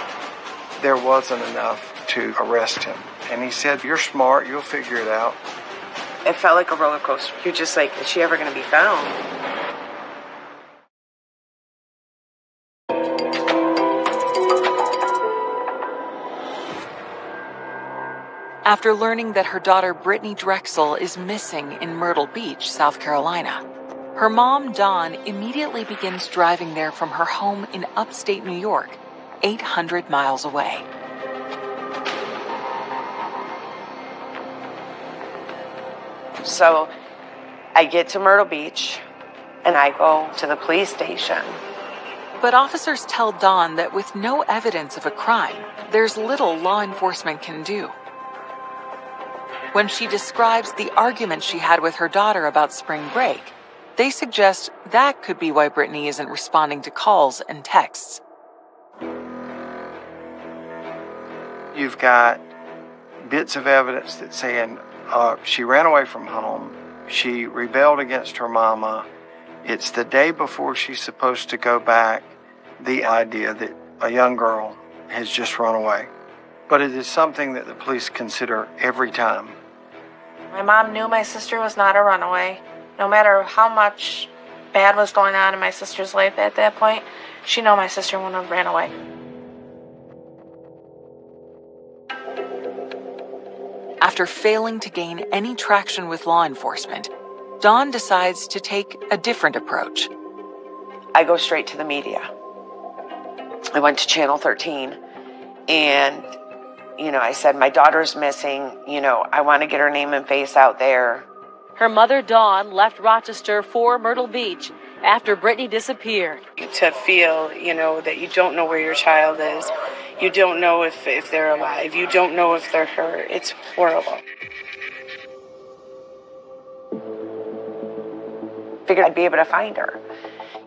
There wasn't enough to arrest him. And he said, you're smart, you'll figure it out. It felt like a roller coaster. You're just like, is she ever going to be found? After learning that her daughter Brittany Drexel is missing in Myrtle Beach, South Carolina, her mom, Dawn, immediately begins driving there from her home in upstate New York, 800 miles away. So I get to Myrtle Beach and I go to the police station. But officers tell Dawn that with no evidence of a crime, there's little law enforcement can do. When she describes the argument she had with her daughter about spring break, they suggest that could be why Brittany isn't responding to calls and texts. You've got bits of evidence that's saying she ran away from home, she rebelled against her mama, it's the day before she's supposed to go back, the idea that a young girl has just run away. But it is something that the police consider every time. My mom knew my sister was not a runaway. No matter how much bad was going on in my sister's life at that point, she knew my sister wouldn't have ran away. After failing to gain any traction with law enforcement, Dawn decides to take a different approach. I go straight to the media. I went to Channel 13 and, I said, my daughter's missing. I want to get her name and face out there. Her mother, Dawn, left Rochester for Myrtle Beach after Brittany disappeared. To feel, that you don't know where your child is. You don't know if they're alive. You don't know if they're hurt. It's horrible. Figured I'd be able to find her,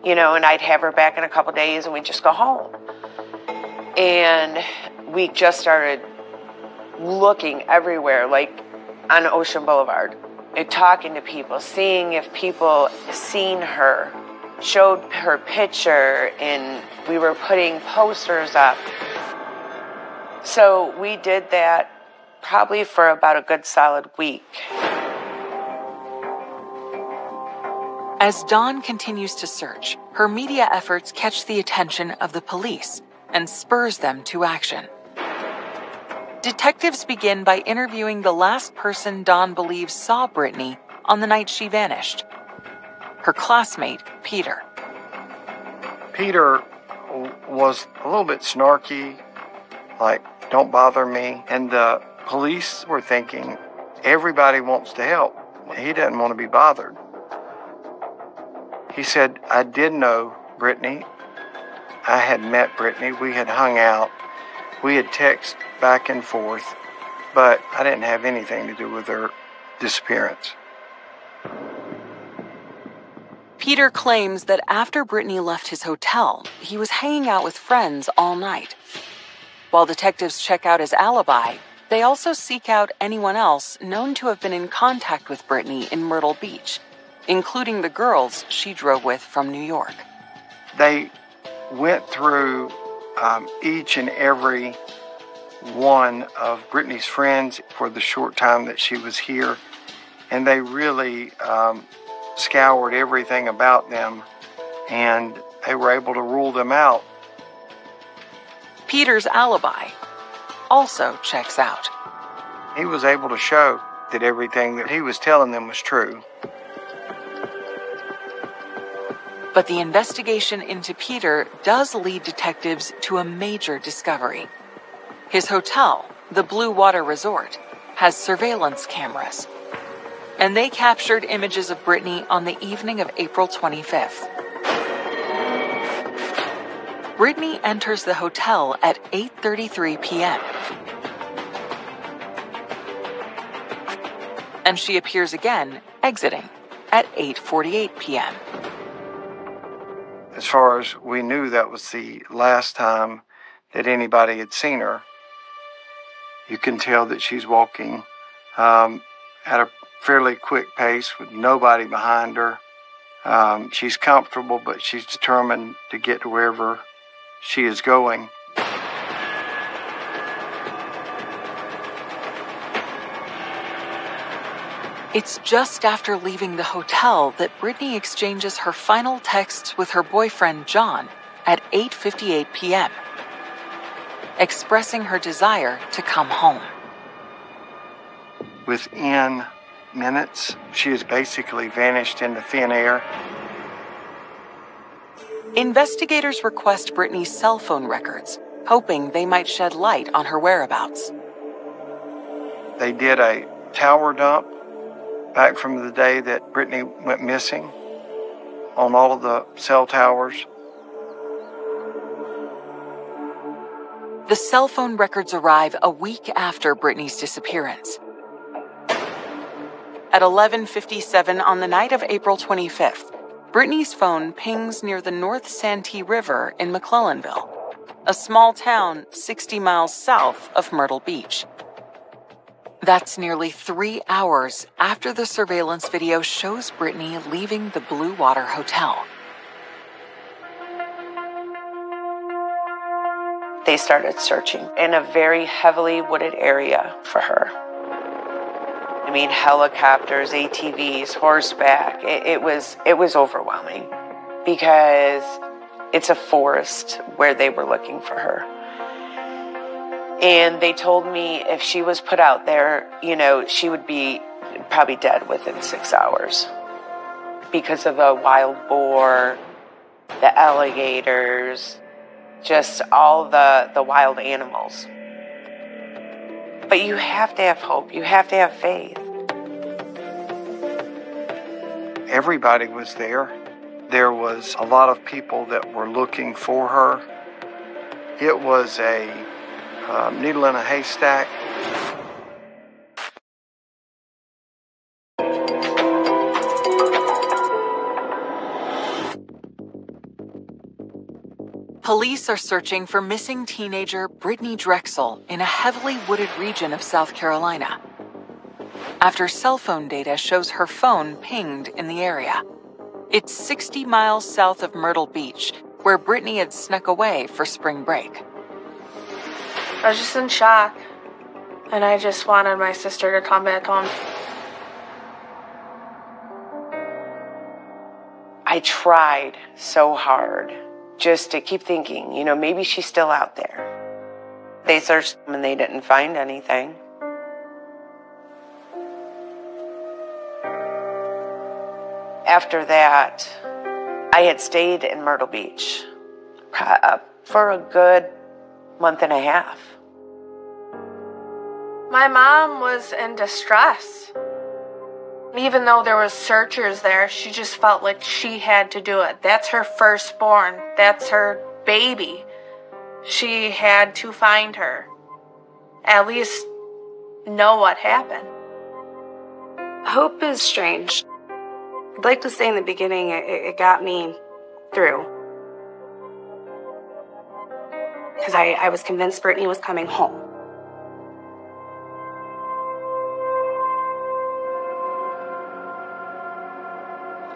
and I'd have her back in a couple days and we'd just go home. And we just started looking everywhere, like on Ocean Boulevard, and talking to people, seeing if people seen her, showed her picture, and we were putting posters up. So we did that probably for about a good solid week. As Dawn continues to search, her media efforts catch the attention of the police and spurs them to action. Detectives begin by interviewing the last person Dawn believes saw Brittany on the night she vanished. Her classmate, Peter. Peter was a little bit snarky, like, don't bother me. And the police were thinking, everybody wants to help. He doesn't want to be bothered. He said, I did know Brittany. I had met Brittany. We had hung out. We had texted back and forth, but I didn't have anything to do with her disappearance. Peter claims that after Brittany left his hotel, he was hanging out with friends all night. While detectives check out his alibi, they also seek out anyone else known to have been in contact with Brittany in Myrtle Beach, including the girls she drove with from New York. They went through each and every one of Brittany's friends for the short time that she was here, and they really scoured everything about them, and they were able to rule them out. Peter's alibi also checks out. He was able to show that everything that he was telling them was true. But the investigation into Peter does lead detectives to a major discovery. His hotel, the Blue Water Resort, has surveillance cameras. And they captured images of Brittany on the evening of April 25th. Brittany enters the hotel at 8:33 p.m. And she appears again, exiting, at 8:48 p.m. As far as we knew, that was the last time that anybody had seen her. You can tell that she's walking at a fairly quick pace with nobody behind her. She's comfortable, but she's determined to get to wherever she is going. It's just after leaving the hotel that Brittany exchanges her final texts with her boyfriend, John, at 8:58 p.m., expressing her desire to come home. Within minutes, she has basically vanished into thin air. Investigators request Brittany's cell phone records, hoping they might shed light on her whereabouts. They did a tower dump back from the day that Brittany went missing on all of the cell towers. The cell phone records arrive a week after Brittany's disappearance. At 11:57 on the night of April 25th, Brittany's phone pings near the North Santee River in McClellanville, a small town 60 miles south of Myrtle Beach. That's nearly 3 hours after the surveillance video shows Brittany leaving the Blue Water Hotel. They started searching in a very heavily wooded area for her. I mean, helicopters, ATVs, horseback. It was overwhelming because it's a forest where they were looking for her. And they told me if she was put out there, she would be probably dead within 6 hours because of the wild boar, the alligators, just all the wild animals. But you have to have hope. You have to have faith. Everybody was there. There was a lot of people that were looking for her. It was a needle in a haystack. Police are searching for missing teenager Brittany Drexel in a heavily wooded region of South Carolina. After cell phone data shows her phone pinged in the area. It's 60 miles south of Myrtle Beach, where Brittany had snuck away for spring break. I was just in shock, and I just wanted my sister to come back home. I tried so hard just to keep thinking, maybe she's still out there. They searched them and they didn't find anything. After that, I had stayed in Myrtle Beach for a good month and a half. My mom was in distress. Even though there was searchers there, she just felt like she had to do it. That's her firstborn. That's her baby. She had to find her. At least know what happened. Hope is strange. I'd like to say in the beginning it got me through. Because I was convinced Brittany was coming home.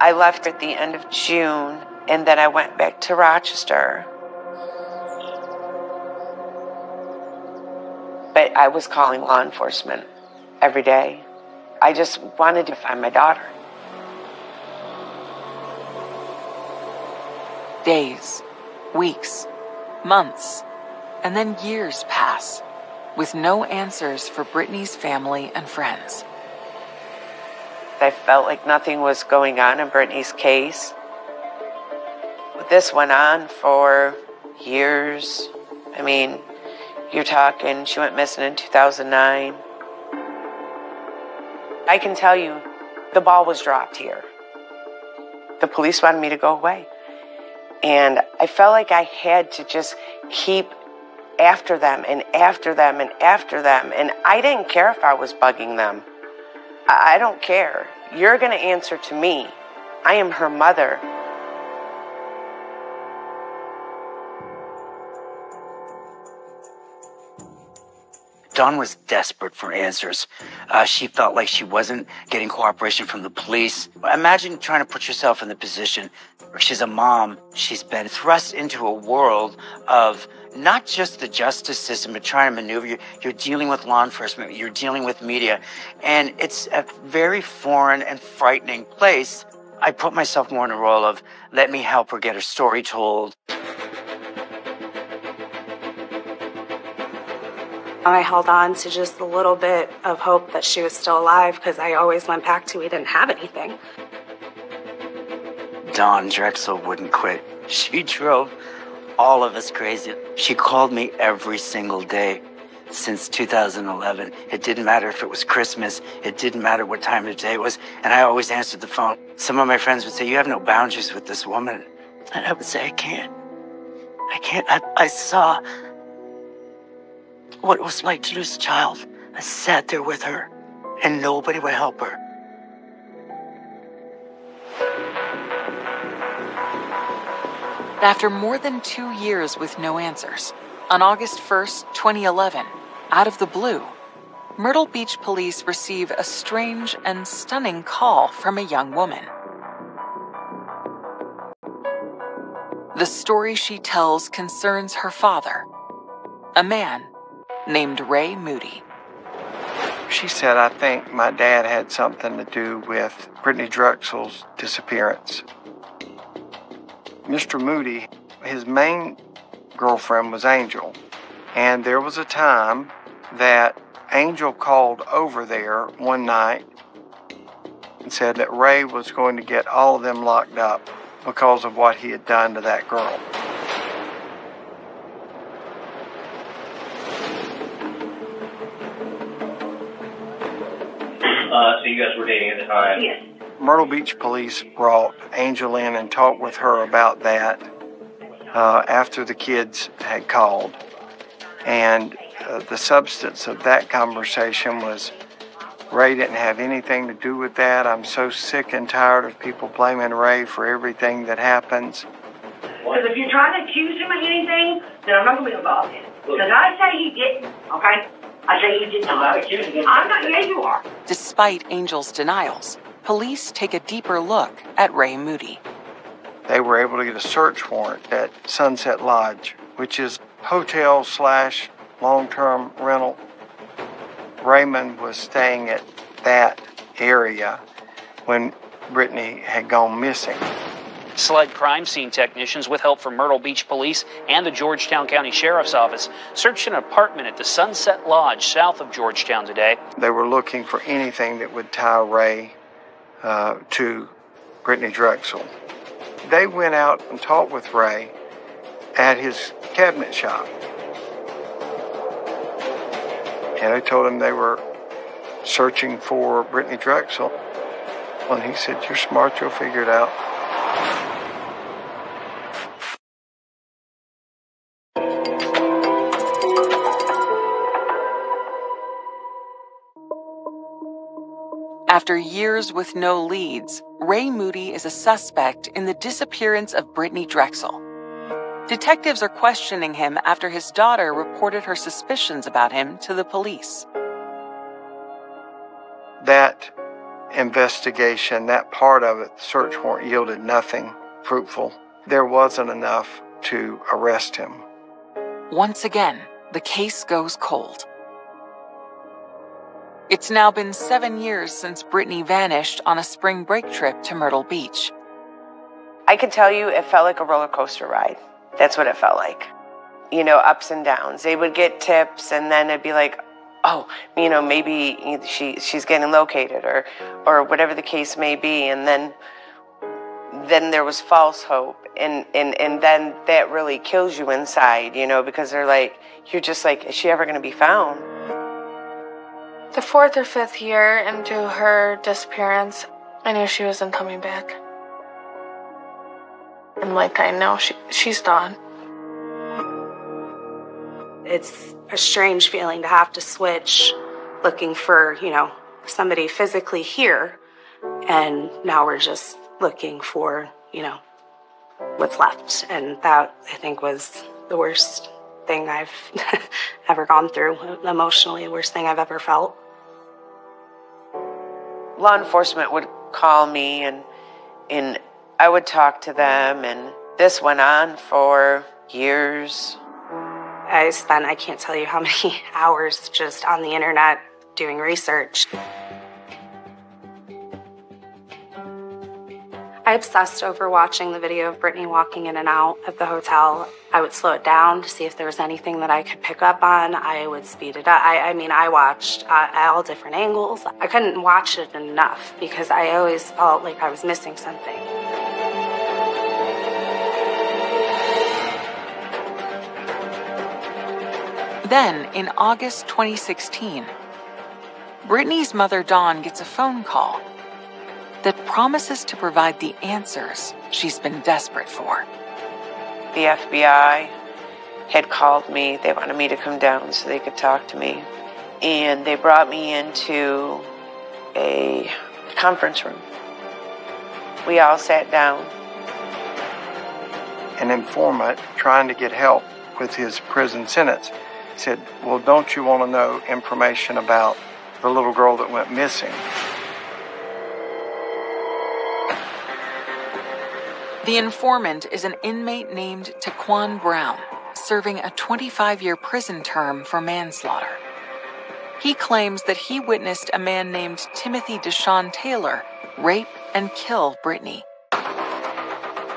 I left at the end of June, and then I went back to Rochester. But I was calling law enforcement every day. I just wanted to find my daughter. Days, weeks, months, and then years pass, with no answers for Brittany's family and friends. I felt like nothing was going on in Brittany's case. This went on for years. I mean, you're talking, she went missing in 2009. I can tell you, the ball was dropped here. The police wanted me to go away. And I felt like I had to just keep after them and after them and after them. And I didn't care if I was bugging them. I don't care. You're going to answer to me. I am her mother. Dawn was desperate for answers. She felt like she wasn't getting cooperation from the police. Imagine trying to put yourself in the position where she's a mom. She's been thrust into a world of not just the justice system, but trying to maneuver. You're dealing with law enforcement. You're dealing with media. And it's a very foreign and frightening place. I put myself more in a role of, let me help her get her story told. I held on to just a little bit of hope that she was still alive because I always went back to we didn't have anything. Dawn Drexel wouldn't quit. She drove all of us crazy. She called me every single day since 2011. It didn't matter if it was Christmas. It didn't matter what time of day it was. And I always answered the phone. Some of my friends would say, you have no boundaries with this woman. And I would say, I can't. I saw what it was like to lose a child. I sat there with her, and nobody would help her. After more than 2 years with no answers, on August 1st, 2011, out of the blue, Myrtle Beach police receive a strange and stunning call from a young woman. The story she tells concerns her father, a man named Ray Moody. She said, I think my dad had something to do with Brittany Drexel's disappearance. Mr. Moody, his main girlfriend was Angel. And there was a time that Angel called over there one night and said that Ray was going to get all of them locked up because of what he had done to that girl. So you guys were dating at the time? Yes. Myrtle Beach police brought Angel in and talked with her about that after the kids had called. And the substance of that conversation was, Ray didn't have anything to do with that. I'm so sick and tired of people blaming Ray for everything that happens. Because if you're trying to accuse him of anything, then I'm not going to be involved in it. Because I say he didn't, okay? I say you did not. I'm not accusing him. I'm not, yeah, you are. Despite Angel's denials, police take a deeper look at Ray Moody. They were able to get a search warrant at Sunset Lodge, which is hotel/long-term rental. Raymond was staying at that area when Brittany had gone missing. SLED crime scene technicians, with help from Myrtle Beach Police and the Georgetown County Sheriff's Office, searched an apartment at the Sunset Lodge south of Georgetown today. They were looking for anything that would tie Ray to Brittany Drexel. They went out and talked with Ray at his cabinet shop. And they told him they were searching for Brittany Drexel. And he said, you're smart, you'll figure it out. After years with no leads, Ray Moody is a suspect in the disappearance of Brittany Drexel. Detectives are questioning him after his daughter reported her suspicions about him to the police. That investigation, that part of it, the search warrant, yielded nothing fruitful. There wasn't enough to arrest him. Once again, the case goes cold. It's now been 7 years since Brittany vanished on a spring break trip to Myrtle Beach. I can tell you it felt like a roller coaster ride. That's what it felt like. You know, ups and downs. They would get tips and then it'd be like, oh, you know, maybe she's getting located or whatever the case may be. And then there was false hope. And then that really kills you inside, you know, because they're like, you're just like, is she ever going to be found? The 4th or 5th year into her disappearance, I knew she wasn't coming back. I'm like, I know she's gone. It's a strange feeling to have to switch, looking for, you know, somebody physically here, and now we're just looking for, you know, what's left. And that, I think, was the worst thing I've ever gone through, emotionally, the worst thing I've ever felt. Law enforcement would call me and I would talk to them, and this went on for years. I can't tell you how many hours just on the internet doing research. I I obsessed over watching the video of Brittany walking in and out of the hotel. I would slow it down to see if there was anything that I could pick up on. I would speed it up. I watched all different angles. I couldn't watch it enough because I always felt like I was missing something. Then, in August 2016, Brittany's mother, Dawn, gets a phone call that promises to provide the answers she's been desperate for. The FBI had called me. They wanted me to come down so they could talk to me. And they brought me into a conference room. We all sat down. An informant trying to get help with his prison sentence said, well, don't you want to know information about the little girl that went missing? The informant is an inmate named Taquan Brown, serving a 25-year prison term for manslaughter. He claims that he witnessed a man named Timothy Deshawn Taylor rape and kill Brittany.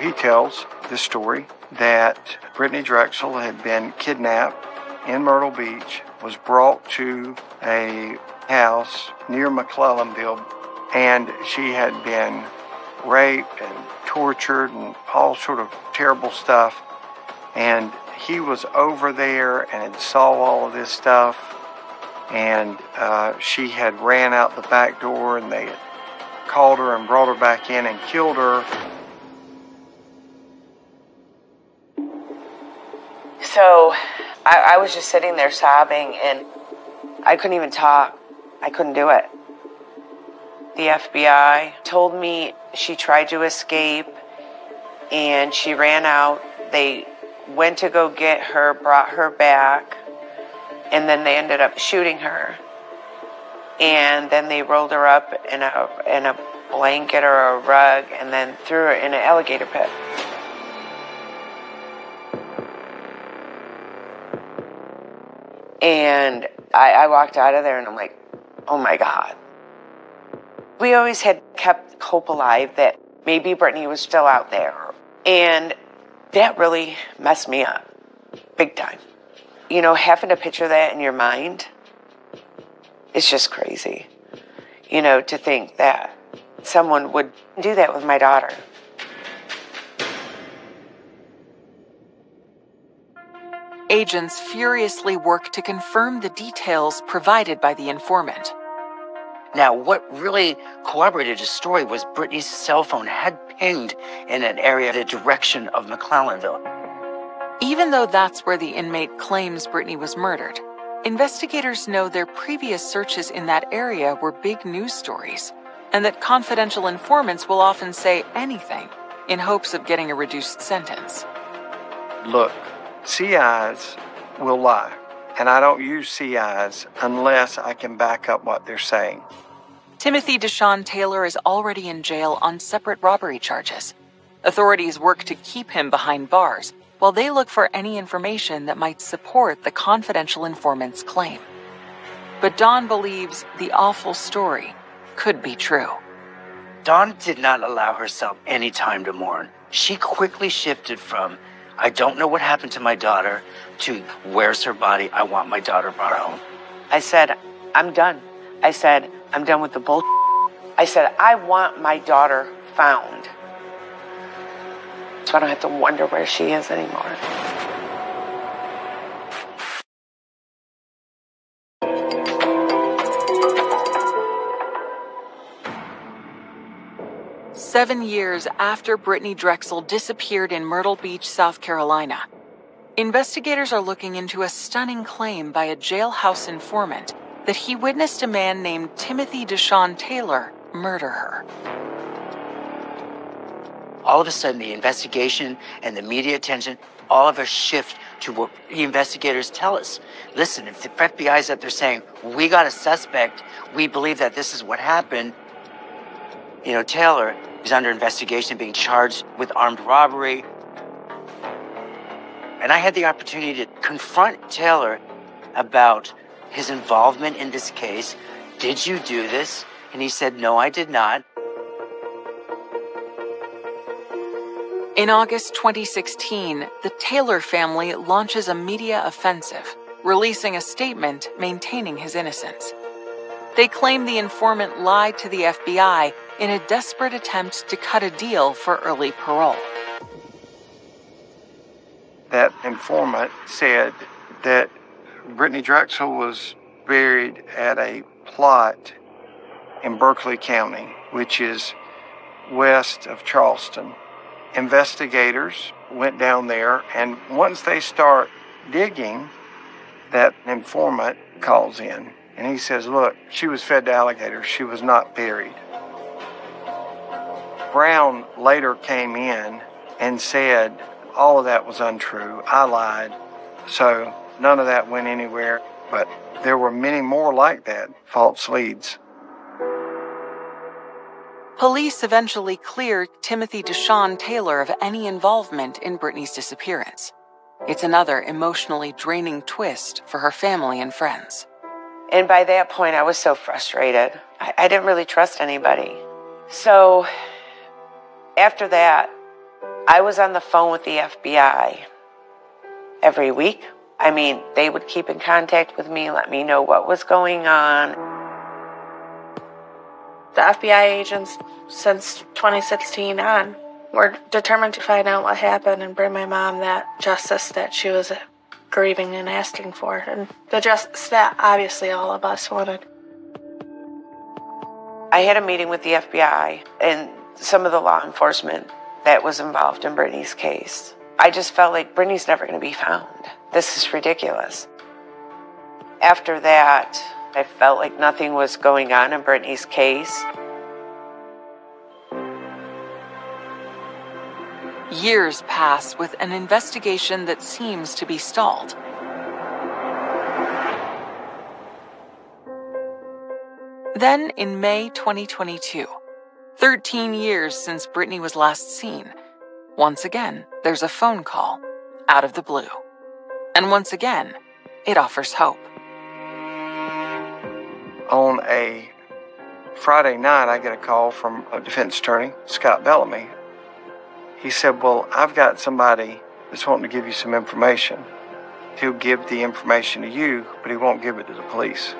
He tells the story that Brittany Drexel had been kidnapped in Myrtle Beach, was brought to a house near McClellanville, and she had been raped and tortured and all sort of terrible stuff. And he was over there and saw all of this stuff, and she had ran out the back door, and they had called her and brought her back in and killed her. So I was just sitting there sobbing, and I couldn't even talk. I couldn't do it. The FBI told me she tried to escape, and she ran out. They went to go get her, brought her back, and then they ended up shooting her. And then they rolled her up in a blanket or a rug, and then threw her in an alligator pit. And I walked out of there, and I'm like, oh my God. We always had kept hope alive that maybe Brittany was still out there. And that really messed me up, big time. You know, having to picture that in your mind, it's just crazy. You know, to think that someone would do that with my daughter. Agents furiously work to confirm the details provided by the informant. Now, what really corroborated his story was Brittany's cell phone had pinged in an area in the direction of McClellanville. Even though that's where the inmate claims Brittany was murdered, investigators know their previous searches in that area were big news stories, and that confidential informants will often say anything in hopes of getting a reduced sentence. Look, CIs will lie, and I don't use CIs unless I can back up what they're saying. Timothy Deshawn Taylor is already in jail on separate robbery charges. Authorities work to keep him behind bars, while they look for any information that might support the confidential informant's claim. But Dawn believes the awful story could be true. Dawn did not allow herself any time to mourn. She quickly shifted from, I don't know what happened to my daughter, to where's her body? I want my daughter brought home. I said, I'm done. I said, I'm done with the bullshit. I said, I want my daughter found, so I don't have to wonder where she is anymore. Seven years after Brittany Drexel disappeared in Myrtle Beach, South Carolina, investigators are looking into a stunning claim by a jailhouse informant that he witnessed a man named Timothy Deshawn Taylor murder her. All of a sudden, the investigation and the media attention, all of us shift to what the investigators tell us. Listen, if the FBI is up there saying, we got a suspect, we believe that this is what happened, you know, Taylor is under investigation, being charged with armed robbery. And I had the opportunity to confront Taylor about his involvement in this case. Did you do this? And he said, no, I did not. In August 2016, the Taylor family launches a media offensive, releasing a statement maintaining his innocence. They claim the informant lied to the FBI in a desperate attempt to cut a deal for early parole. That informant said that Brittany Drexel was buried at a plot in Berkeley County, which is west of Charleston. Investigators went down there, and once they start digging, that informant calls in, and he says, look, she was fed to alligators. She was not buried. Brown later came in and said, all of that was untrue. I lied. So none of that went anywhere, but there were many more like that, false leads. Police eventually cleared Timothy Deshawn Taylor of any involvement in Brittany's disappearance. It's another emotionally draining twist for her family and friends. And by that point, I was so frustrated. I didn't really trust anybody. So after that, I was on the phone with the FBI every week. I mean, they would keep in contact with me, let me know what was going on. The FBI agents, since 2016 on, were determined to find out what happened and bring my mom that justice that she was grieving and asking for, and the justice that obviously all of us wanted. I had a meeting with the FBI and some of the law enforcement that was involved in Brittany's case. I just felt like Brittany's never going to be found. This is ridiculous. After that, I felt like nothing was going on in Brittany's case. Years pass with an investigation that seems to be stalled. Then, in May 2022, 13 years since Brittany was last seen, once again, there's a phone call out of the blue. And once again, it offers hope. On a Friday night, I get a call from a defense attorney, Scott Bellamy. He said, well, I've got somebody that's wanting to give you some information. He'll give the information to you, but he won't give it to the police.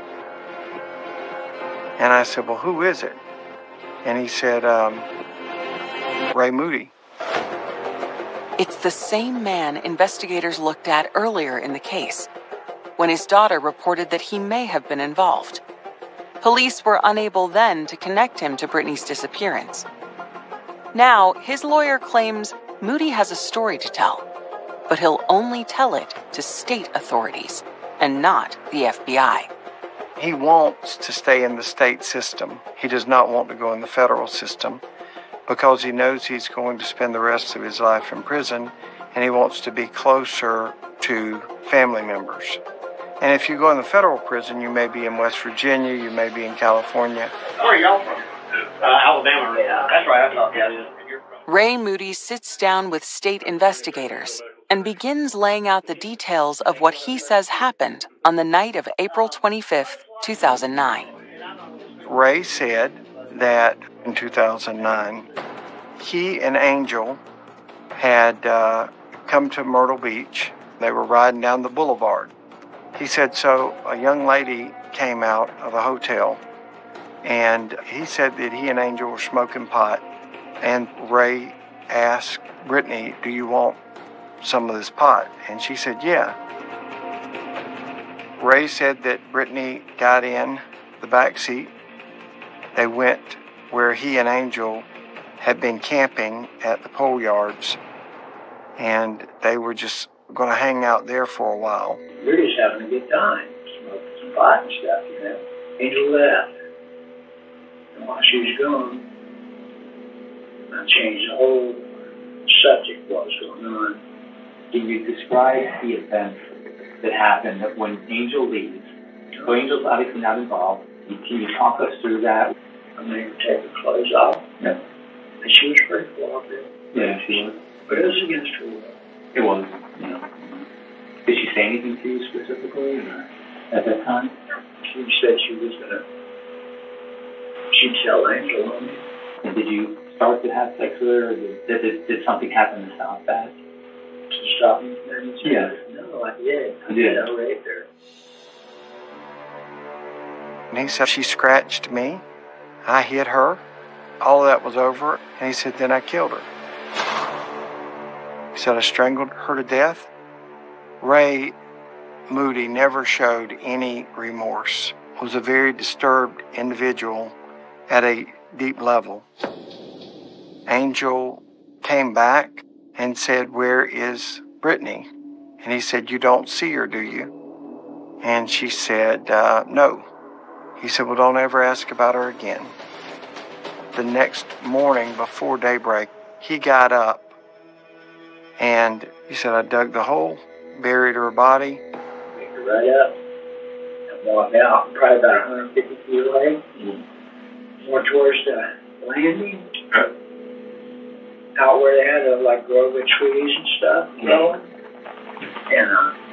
And I said, well, who is it? And he said, Ray Moody. It's the same man investigators looked at earlier in the case, when his daughter reported that he may have been involved. Police were unable then to connect him to Brittany's disappearance. Now, his lawyer claims Moody has a story to tell, but he'll only tell it to state authorities and not the FBI. He wants to stay in the state system. He does not want to go in the federal system because he knows he's going to spend the rest of his life in prison, and he wants to be closer to family members. And if you go in the federal prison, you may be in West Virginia, you may be in California. Where are y'all from? Alabama. Yeah, that's right. I thought, yeah. Ray Moody sits down with state investigators and begins laying out the details of what he says happened on the night of April 25th, 2009. Ray said that in 2009, he and Angel had come to Myrtle Beach. They were riding down the boulevard. He said, so a young lady came out of a hotel, and he said that he and Angel were smoking pot, and Ray asked Brittany, do you want some of this pot? And she said, yeah. Ray said that Brittany got in the back seat. They went where he and Angel had been camping at the pole yards, and they were just going to hang out there for a while. We're just having a good time, smoking some pot and stuff, you know. Angel left. And while she was gone, I changed the whole subject, what was going on. Can you describe the events that happened when Angel leaves? So Angel's obviously not involved. Can you talk us through that? I made her take her clothes off. Yeah. And she was pretty cooperative. Yeah, she was. But it was against her will. It was, yeah. Did she say anything to you specifically at that time? She said she was going to, she'd tell Angel on me. And did you start to have sex with her, or did something happen to stop that? To stop me from having sex? Yes. No, I did. You did? I raped her. And he said, she scratched me. I hit her. All of that was over. And he said, then I killed her. He said, I strangled her to death. Ray Moody never showed any remorse. Was a very disturbed individual at a deep level. Angel came back and said, where is Brittany? And he said, you don't see her, do you? And she said, no. He said, well, don't ever ask about her again. The next morning before daybreak, he got up and he said, I dug the hole, buried her body. Picked her right up and walked out, probably about 150 feet away, more towards the landing, out where they had a like grove of trees and stuff growing, and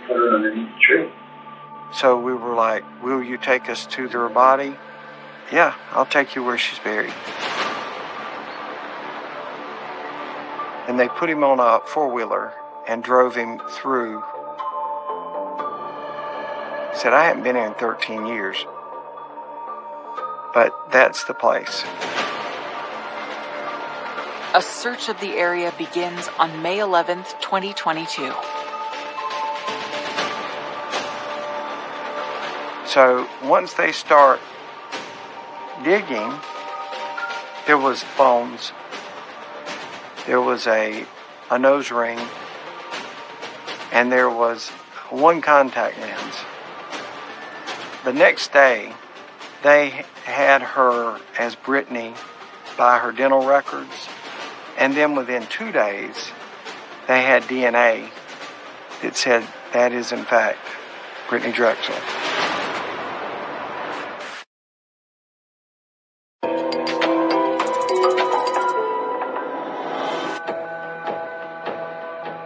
put her underneath the tree. So we were like, will you take us to her body? Yeah, I'll take you where she's buried. And they put him on a four-wheeler and drove him through. He said, I haven't been here in 13 years. But that's the place. A search of the area begins on May 11th, 2022. So once they start digging, there was bones. There was a nose ring, and there was one contact lens. The next day, they had her as Brittany by her dental records, and then within 2 days, they had DNA that said that is in fact Brittany Drexel.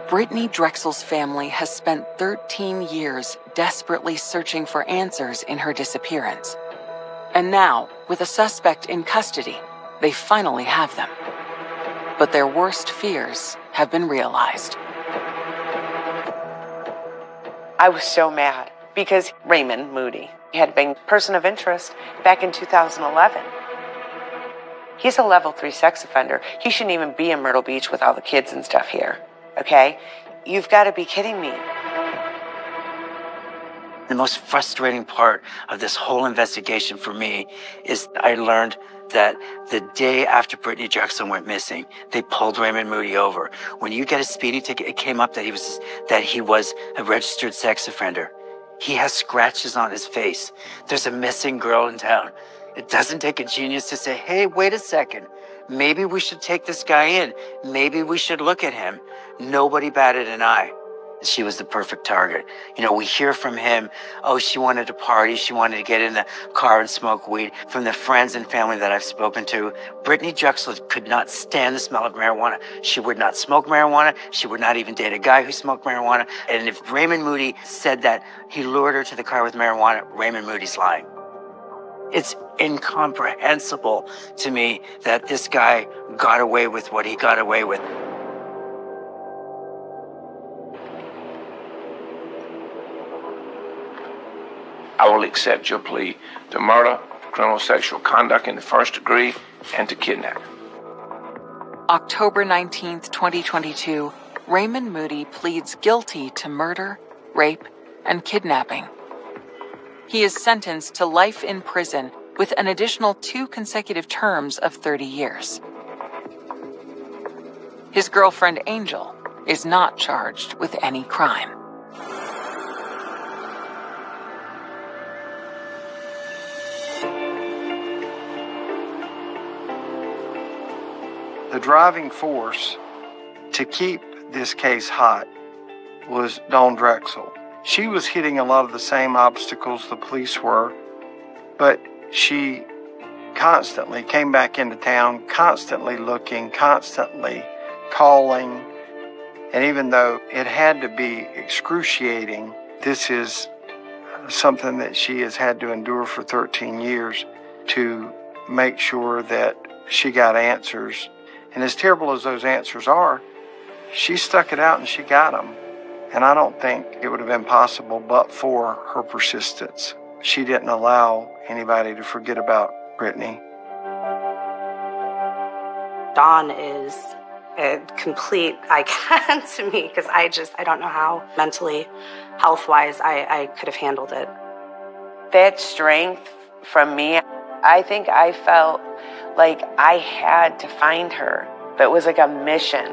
Brittany Drexel's family has spent 13 years desperately searching for answers in her disappearance. And now, with a suspect in custody, they finally have them. But their worst fears have been realized. I was so mad because Raymond Moody had been person of interest back in 2011. He's a level 3 sex offender. He shouldn't even be in Myrtle Beach with all the kids and stuff here. Okay? You've got to be kidding me. The most frustrating part of this whole investigation for me is I learned that the day after Brittany Drexel went missing, they pulled Raymond Moody over. When you get a speeding ticket, it came up that he was a registered sex offender. He has scratches on his face. There's a missing girl in town. It doesn't take a genius to say, hey, wait a second. Maybe we should take this guy in. Maybe we should look at him. Nobody batted an eye. She was the perfect target. You know, we hear from him, oh, she wanted to party. She wanted to get in the car and smoke weed. From the friends and family that I've spoken to, Brittany Drexel could not stand the smell of marijuana. She would not smoke marijuana. She would not even date a guy who smoked marijuana. And if Raymond Moody said that he lured her to the car with marijuana, Raymond Moody's lying. It's incomprehensible to me that this guy got away with what he got away with. I will accept your plea to murder, criminal sexual conduct in the first degree, and to kidnapping. October 19th, 2022, Raymond Moody pleads guilty to murder, rape, and kidnapping. He is sentenced to life in prison with an additional 2 consecutive terms of 30 years. His girlfriend, Angel, is not charged with any crime. The driving force to keep this case hot was Dawn Drexel. She was hitting a lot of the same obstacles the police were, but she constantly came back into town, constantly looking, constantly calling. And even though it had to be excruciating, this is something that she has had to endure for 13 years to make sure that she got answers. And as terrible as those answers are, she stuck it out and she got them. And I don't think it would have been possible but for her persistence. She didn't allow anybody to forget about Brittany. Dawn is a complete icon to me because I don't know how mentally, health-wise, I could have handled it. That strength from me, I think I felt like I had to find her. It was like a mission.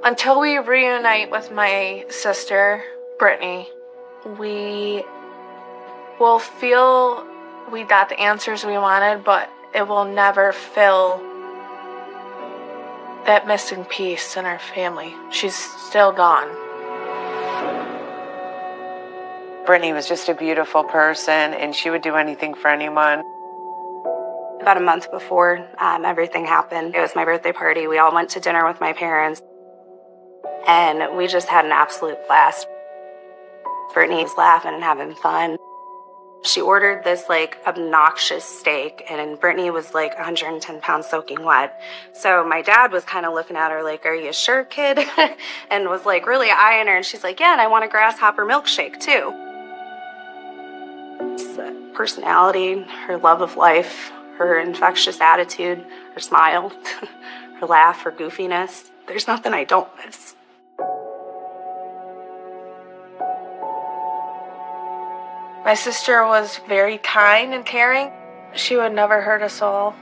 Until we reunite with my sister, Brittany, we will feel we got the answers we wanted, but it will never fill that missing piece in our family. She's still gone. Brittany was just a beautiful person, and she would do anything for anyone. About a month before everything happened, it was my birthday party. We all went to dinner with my parents, and we just had an absolute blast. Brittany was laughing and having fun. She ordered this obnoxious steak, and Brittany was 110 pounds soaking wet. So my dad was kind of looking at her like, "Are you sure, kid?" and was really eyeing her, and she's like, "Yeah, and I want a grasshopper milkshake too." It's personality, her love of life, her infectious attitude, her smile, her laugh, her goofiness. There's nothing I don't miss. My sister was very kind and caring. She would never hurt us all.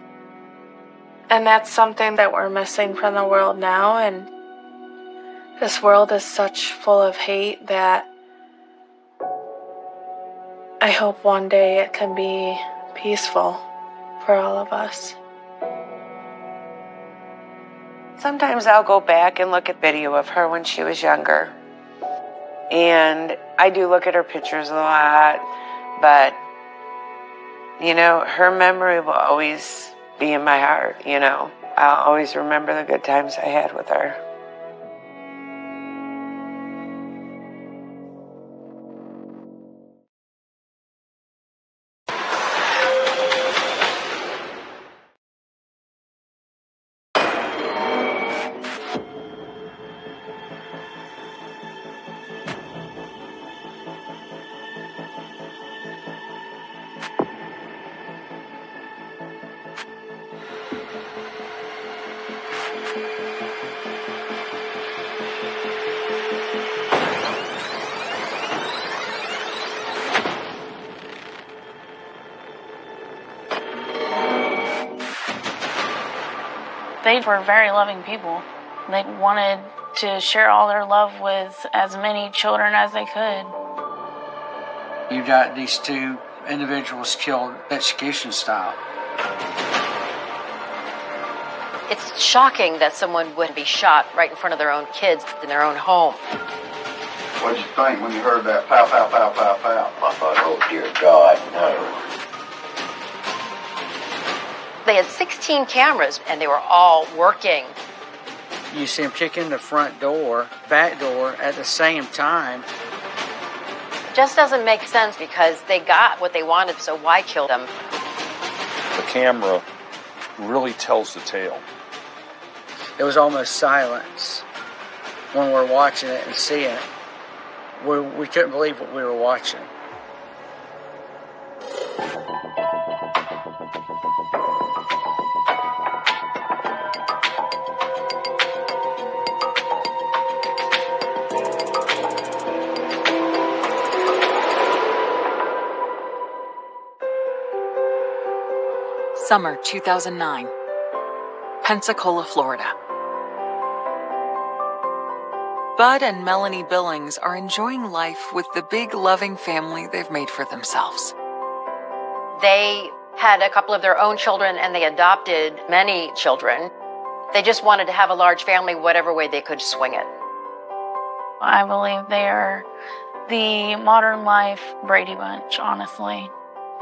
And that's something that we're missing from the world now. And this world is such full of hate that I hope one day it can be peaceful for all of us. Sometimes I'll go back and look at video of her when she was younger. And I do look at her pictures a lot, but, her memory will always be in my heart, I'll always remember the good times I had with her. They were very loving people. They wanted to share all their love with as many children as they could. You got these two individuals killed execution style. It's shocking that someone would be shot right in front of their own kids in their own home. What did you think when you heard that pow, pow, pow, pow, pow? I thought, oh dear God, no. They had 16 cameras, and they were all working. You see them kicking the front door, back door at the same time. It just doesn't make sense because they got what they wanted, so why kill them? The camera really tells the tale. It was almost silence when we're watching it and seeing it. We couldn't believe what we were watching. Summer 2009, Pensacola, Florida. Bud and Melanie Billings are enjoying life with the big, loving family they've made for themselves. They had a couple of their own children, and they adopted many children. They just wanted to have a large family, whatever way they could swing it. I believe they are the modern life Brady Bunch, honestly.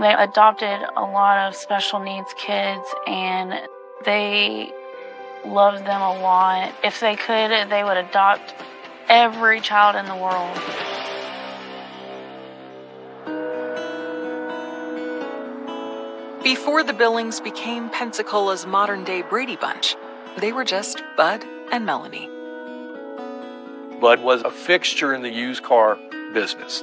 They adopted a lot of special needs kids, and they loved them a lot. If they could, they would adopt every child in the world. Before the Billings became Pensacola's modern-day Brady Bunch, they were just Bud and Melanie. Bud was a fixture in the used car business.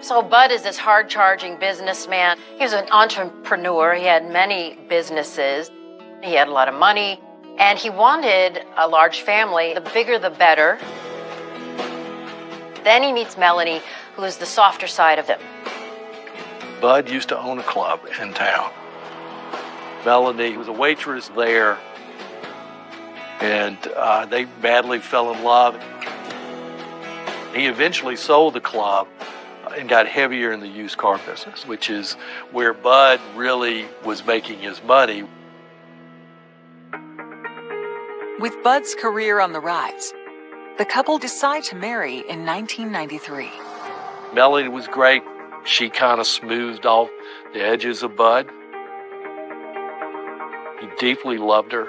So Bud is this hard-charging businessman. He was an entrepreneur. He had many businesses. He had a lot of money, and he wanted a large family. The bigger, the better. Then he meets Melanie, who is the softer side of him. Bud used to own a club in town. Melanie was a waitress there, and they madly fell in love. He eventually sold the club and got heavier in the used car business, which is where Bud really was making his money. With Bud's career on the rise, the couple decide to marry in 1993. Melanie was great. She kind of smoothed off the edges of Bud. He deeply loved her.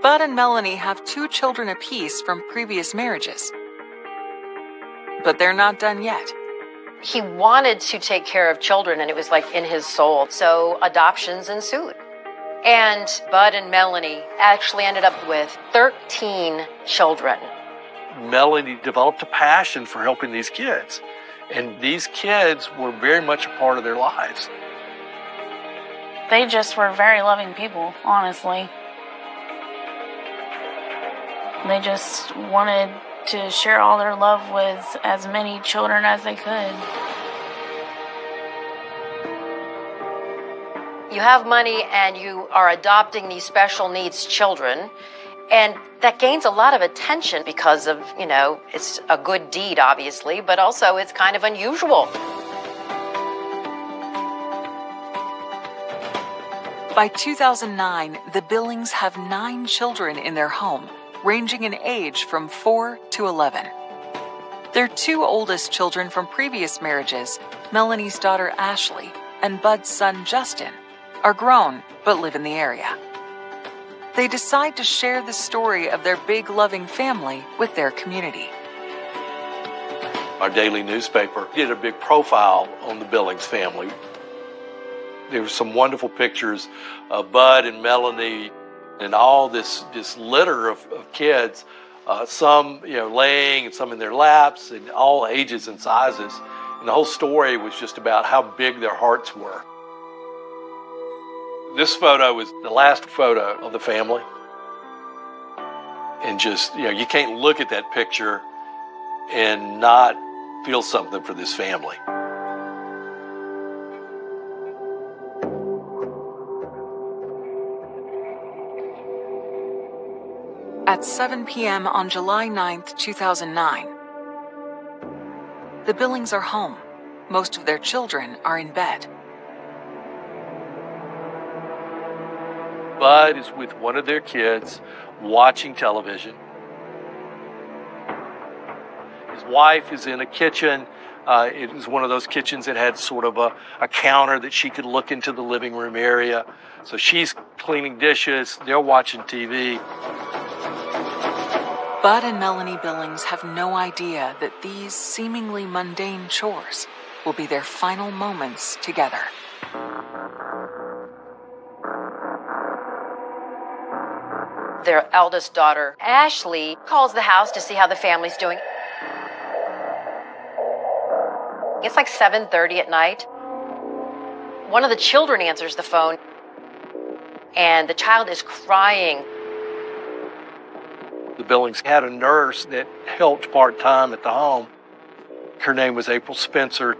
Bud and Melanie have 2 children apiece from previous marriages. But they're not done yet. He wanted to take care of children, and it was like in his soul. So adoptions ensued. And Bud and Melanie actually ended up with 13 children. Melanie developed a passion for helping these kids. And these kids were very much a part of their lives. They just were very loving people, honestly. They just wanted to share all their love with as many children as they could. You have money and you are adopting these special needs children, and that gains a lot of attention because of, it's a good deed, obviously, but also it's kind of unusual. By 2009, the Billings have 9 children in their home, ranging in age from 4 to 11. Their 2 oldest children from previous marriages, Melanie's daughter Ashley and Bud's son Justin, are grown but live in the area. They decide to share the story of their big loving family with their community. Our daily newspaper did a big profile on the Billings family. There were some wonderful pictures of Bud and Melanie and all this litter of kids, some laying and some in their laps, and all ages and sizes. And the whole story was just about how big their hearts were. This photo was the last photo of the family. And just, you can't look at that picture and not feel something for this family. At 7 p.m. on July 9th, 2009, the Billings are home. Most of their children are in bed. Bud is with one of their kids watching television. His wife is in a kitchen. It was one of those kitchens that had sort of a counter that she could look into the living room area. So she's cleaning dishes. They're watching TV. Bud and Melanie Billings have no idea that these seemingly mundane chores will be their final moments together. Their eldest daughter, Ashley, calls the house to see how the family's doing. It's like 7:30 at night. One of the children answers the phone, and the child is crying. The Billings had a nurse that helped part-time at the home. Her name was April Spencer.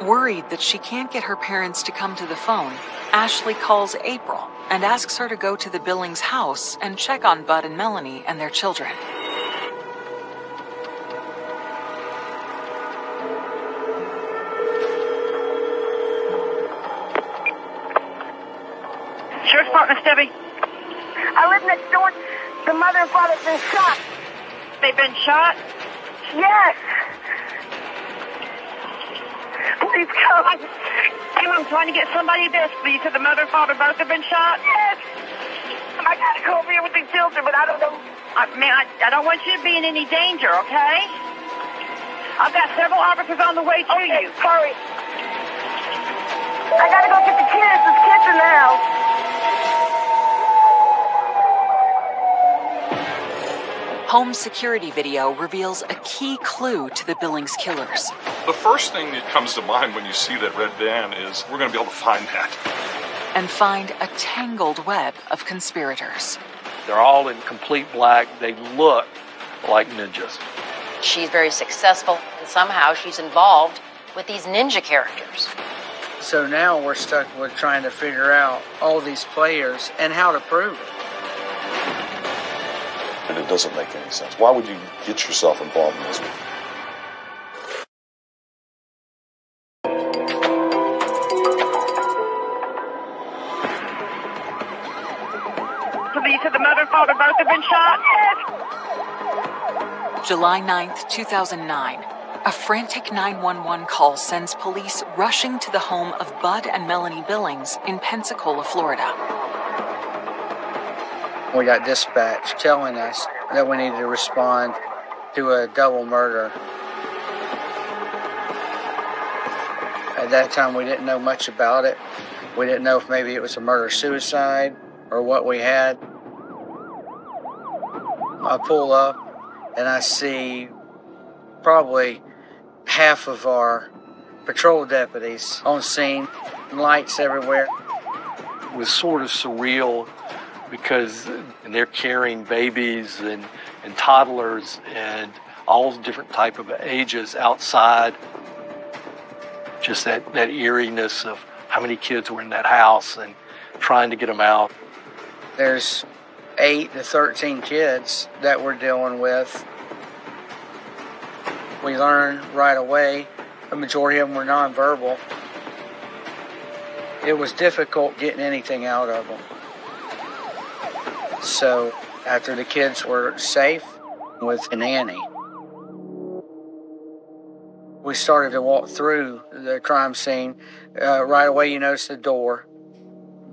Worried that she can't get her parents to come to the phone, Ashley calls April and asks her to go to the Billings house and check on Bud and Melanie and their children. Sheriff's Department, Debbie. I live next door. The mother and father have been shot. They've been shot? Yes. Please come. I'm trying to get somebody there. You said the mother and father both have been shot? Yes. I gotta go over here with these children, but I don't know. I don't want you to be in any danger, okay? I've got several officers on the way to you. Hurry. I gotta go get the kids. There's kids in the house. Home security video reveals a key clue to the Billings killers. The first thing that comes to mind when you see that red van is we're going to be able to find that. And find a tangled web of conspirators. They're all in complete black. They look like ninjas. She's very successful, and somehow she's involved with these ninja characters. So now we're stuck with trying to figure out all these players and how to prove it. And it doesn't make any sense. Why would you get yourself involved in this? You said the mother and father both have been shot? Yes. July 9th, 2009. A frantic 911 call sends police rushing to the home of Bud and Melanie Billings in Pensacola, Florida. We got dispatch telling us that we needed to respond to a double murder. At that time, we didn't know much about it. We didn't know if maybe it was a murder-suicide or what we had. I pull up and I see probably half of our patrol deputies on scene, lights everywhere. It was sort of surreal because they're carrying babies and toddlers and all different type of ages outside. Just that eeriness of how many kids were in that house and trying to get them out. There's 8 to 13 kids that we're dealing with. We learned right away the majority of them were nonverbal. It was difficult getting anything out of them. So after the kids were safe with a nanny, we started to walk through the crime scene. Right away you notice the door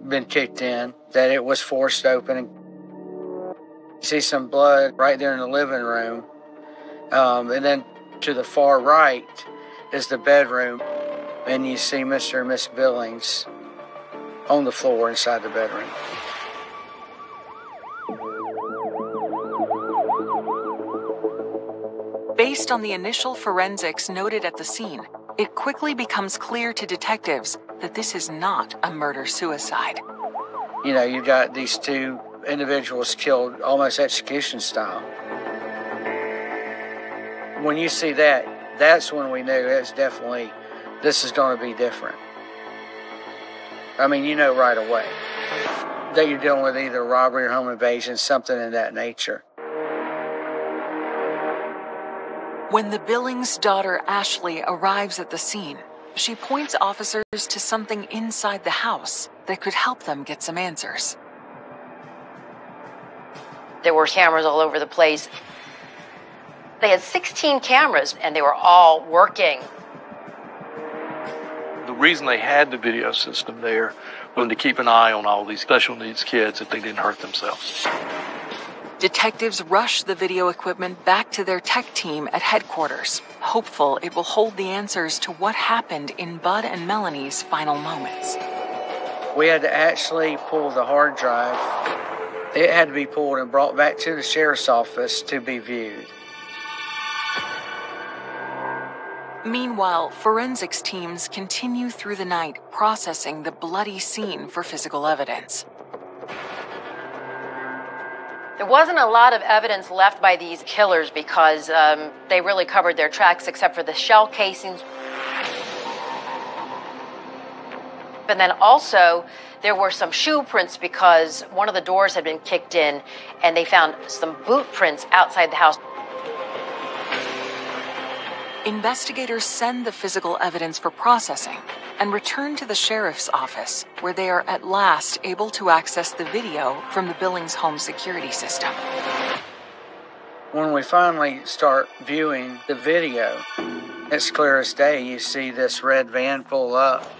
been kicked in, that it was forced open. You see some blood right there in the living room. And then to the far right is the bedroom. And you see Mr. and Miss Billings on the floor inside the bedroom. Based on the initial forensics noted at the scene, it quickly becomes clear to detectives that this is not a murder-suicide. You know, you got these 2 individuals killed almost execution style. When you see that, that's when we knew it's definitely, this is going to be different. I mean, you know right away that you're dealing with either robbery or home invasion, something in that nature. When the Billings' daughter, Ashley, arrives at the scene, she points officers to something inside the house that could help them get some answers. There were cameras all over the place. They had 16 cameras, and they were all working. The reason they had the video system there was to keep an eye on all these special needs kids that they didn't hurt themselves. Detectives rush the video equipment back to their tech team at headquarters, hopeful it will hold the answers to what happened in Bud and Melanie's final moments. We had to actually pull the hard drive. It had to be pulled and brought back to the sheriff's office to be viewed. Meanwhile, forensics teams continue through the night processing the bloody scene for physical evidence. There wasn't a lot of evidence left by these killers because they really covered their tracks except for the shell casings. And then also there were some shoe prints because one of the doors had been kicked in and they found some boot prints outside the house. Investigators send the physical evidence for processing and return to the sheriff's office, where they are at last able to access the video from the Billings home security system. When we finally start viewing the video, it's clear as day. You see this red van pull up.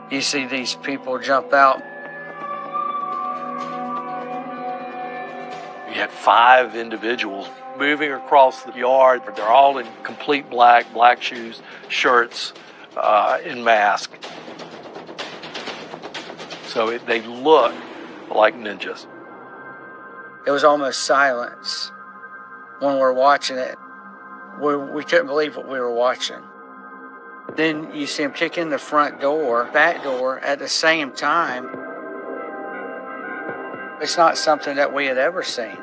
You see these people jump out. You had 5 individuals moving across the yard. They're all in complete black shoes, shirts, in mask. So they look like ninjas. It was almost silence when we're watching it. We couldn't believe what we were watching. Then you see him kick in the front door, back door at the same time. It's not something that we had ever seen.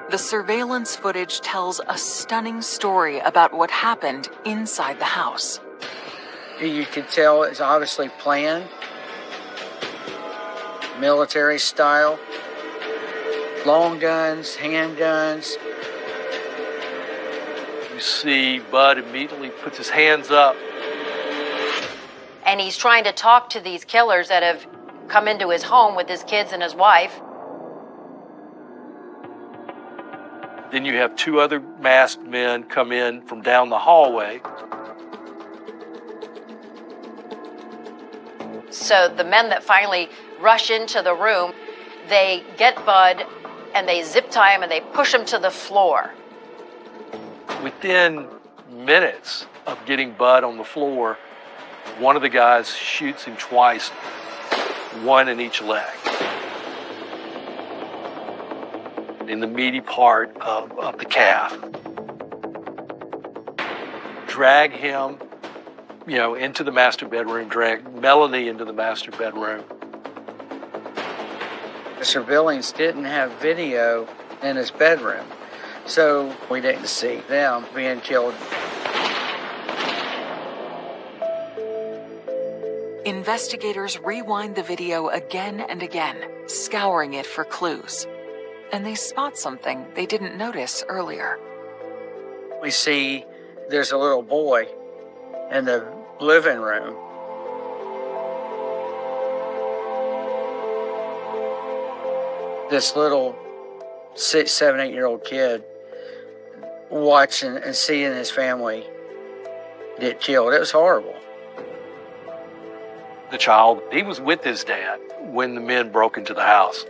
The surveillance footage tells a stunning story about what happened inside the house. You could tell it's obviously planned, military style, long guns, handguns. You see Bud immediately puts his hands up. And he's trying to talk to these killers that have come into his home with his kids and his wife. Then you have two other masked men come in from down the hallway. So the men that finally rush into the room, they get Bud and they zip tie him and they push him to the floor. Within minutes of getting Bud on the floor, one of the guys shoots him twice, one in each leg, in the meaty part of the calf. Drag him, into the master bedroom, drag Melanie into the master bedroom. The surveillance didn't have video in his bedroom, so we didn't see them being killed. Investigators rewind the video again and again, scouring it for clues. And they spot something they didn't notice earlier. We see there's a little boy in the living room. This little 6, 7, 8-year-old kid watching and seeing his family get killed. It was horrible. The child, he was with his dad when the men broke into the house.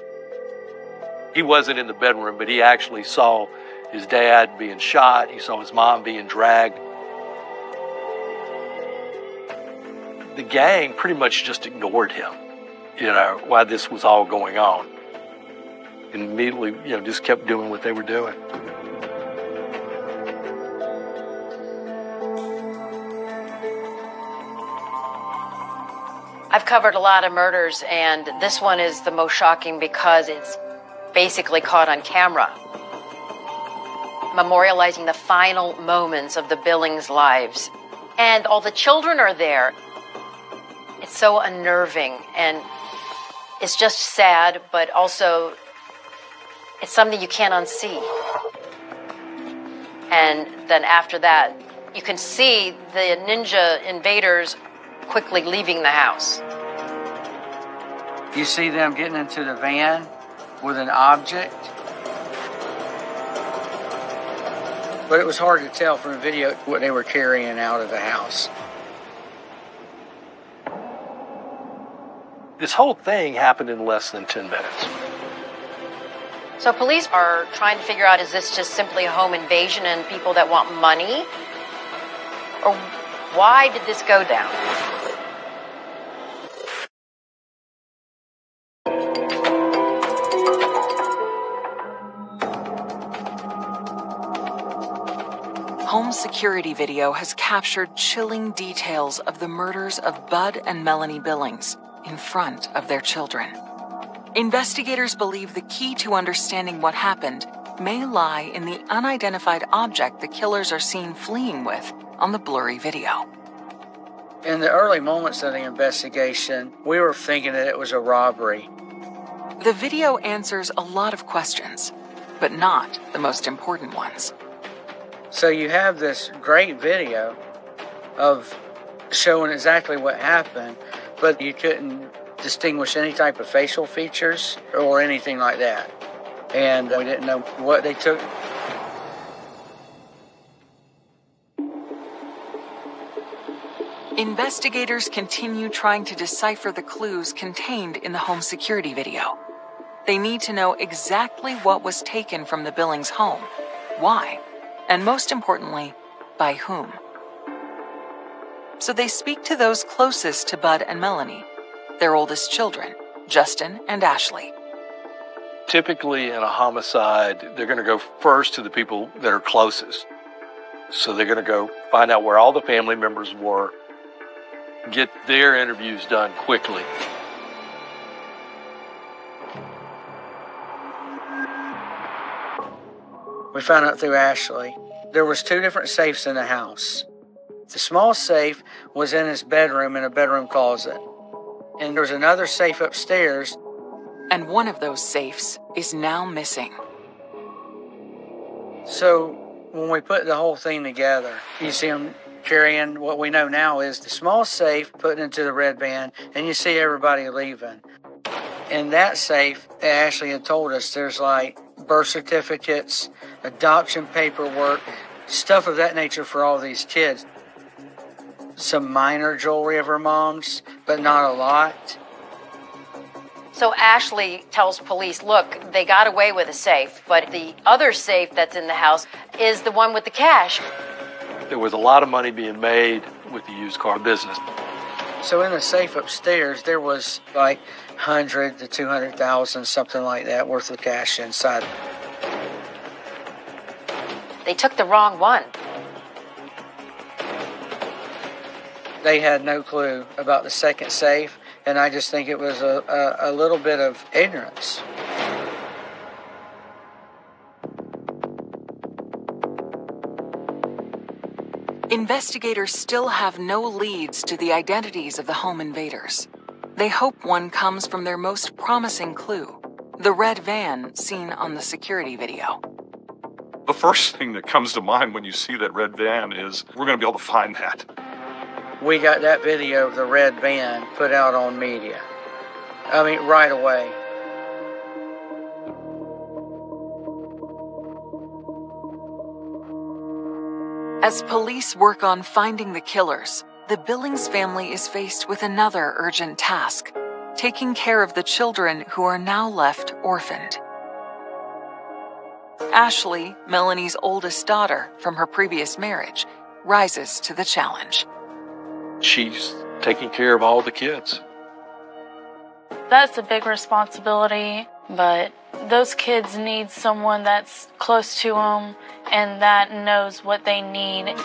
He wasn't in the bedroom, but he actually saw his dad being shot. He saw his mom being dragged. The gang pretty much just ignored him, while this was all going on. And immediately, just kept doing what they were doing. I've covered a lot of murders, and this one is the most shocking because it's basically caught on camera, memorializing the final moments of the Billings lives. And all the children are there. It's so unnerving, and it's just sad, but also it's something you can't unsee. And then after that, you can see the ninja invaders quickly leaving the house. You see them getting into the van with an object. But it was hard to tell from the video what they were carrying out of the house. This whole thing happened in less than 10 minutes. So police are trying to figure out, is this just simply a home invasion and people that want money? Or why did this go down? Home security video has captured chilling details of the murders of Bud and Melanie Billings in front of their children. Investigators believe the key to understanding what happened may lie in the unidentified object the killers are seen fleeing with on the blurry video. In the early moments of the investigation, we were thinking that it was a robbery. The video answers a lot of questions, but not the most important ones. So you have this great video of showing exactly what happened, but you couldn't distinguish any type of facial features or anything like that. And we didn't know what they took. Investigators continue trying to decipher the clues contained in the home security video. They need to know exactly what was taken from the Billings home, why, and most importantly, by whom. So they speak to those closest to Bud and Melanie, their oldest children, Justin and Ashley. Typically in a homicide, they're going to go first to the people that are closest. So they're going to go find out where all the family members were, get their interviews done quickly. We found out through Ashley, there was 2 different safes in the house. The small safe was in his bedroom in a bedroom closet. And there was another safe upstairs. And one of those safes is now missing. So when we put the whole thing together, you see him carrying what we know now is the small safe put into the red van, and you see everybody leaving. In that safe, Ashley had told us there's like birth certificates, adoption paperwork, stuff of that nature for all these kids. Some minor jewelry of her mom's, but not a lot. So Ashley tells police, look, they got away with a safe, but the other safe that's in the house is the one with the cash. There was a lot of money being made with the used car business. So in the safe upstairs, there was like 100 to 200,000, something like that, worth of cash inside. They took the wrong one. They had no clue about the second safe, and I just think it was a little bit of ignorance. Investigators still have no leads to the identities of the home invaders. They hope one comes from their most promising clue, the red van seen on the security video. The first thing that comes to mind when you see that red van is we're going to be able to find that. We got that video of the red van put out on media. I mean, right away. As police work on finding the killers, the Billings family is faced with another urgent task, taking care of the children who are now left orphaned. Ashley, Melanie's oldest daughter from her previous marriage, rises to the challenge. She's taking care of all the kids. That's a big responsibility, but those kids need someone that's close to them and that knows what they need.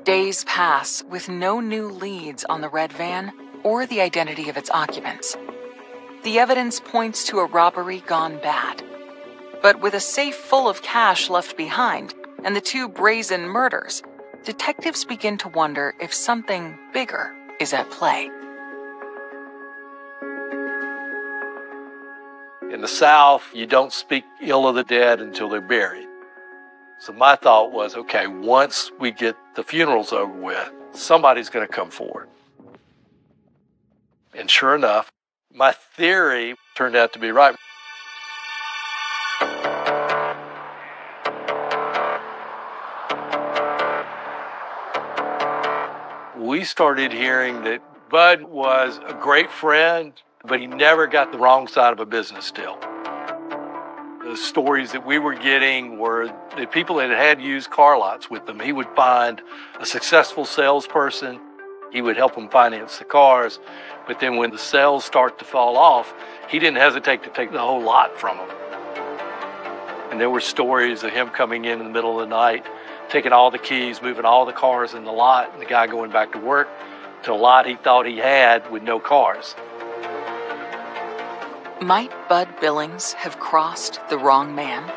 Days pass with no new leads on the red van or the identity of its occupants. The evidence points to a robbery gone bad. But with a safe full of cash left behind and the 2 brazen murders, detectives begin to wonder if something bigger is at play. In the South, you don't speak ill of the dead until they're buried. So my thought was, okay, once we get the funerals over with, somebody's going to come forward. And sure enough, my theory turned out to be right. We started hearing that Bud was a great friend, but he never got the wrong side of a business deal. The stories that we were getting were the people that had used car lots with them. He would find a successful salesperson. He would help them finance the cars. But then when the sales start to fall off, he didn't hesitate to take the whole lot from them. And there were stories of him coming in the middle of the night, taking all the keys, moving all the cars in the lot, and the guy going back to work to a lot he thought he had with no cars. Might Bud Billings have crossed the wrong man?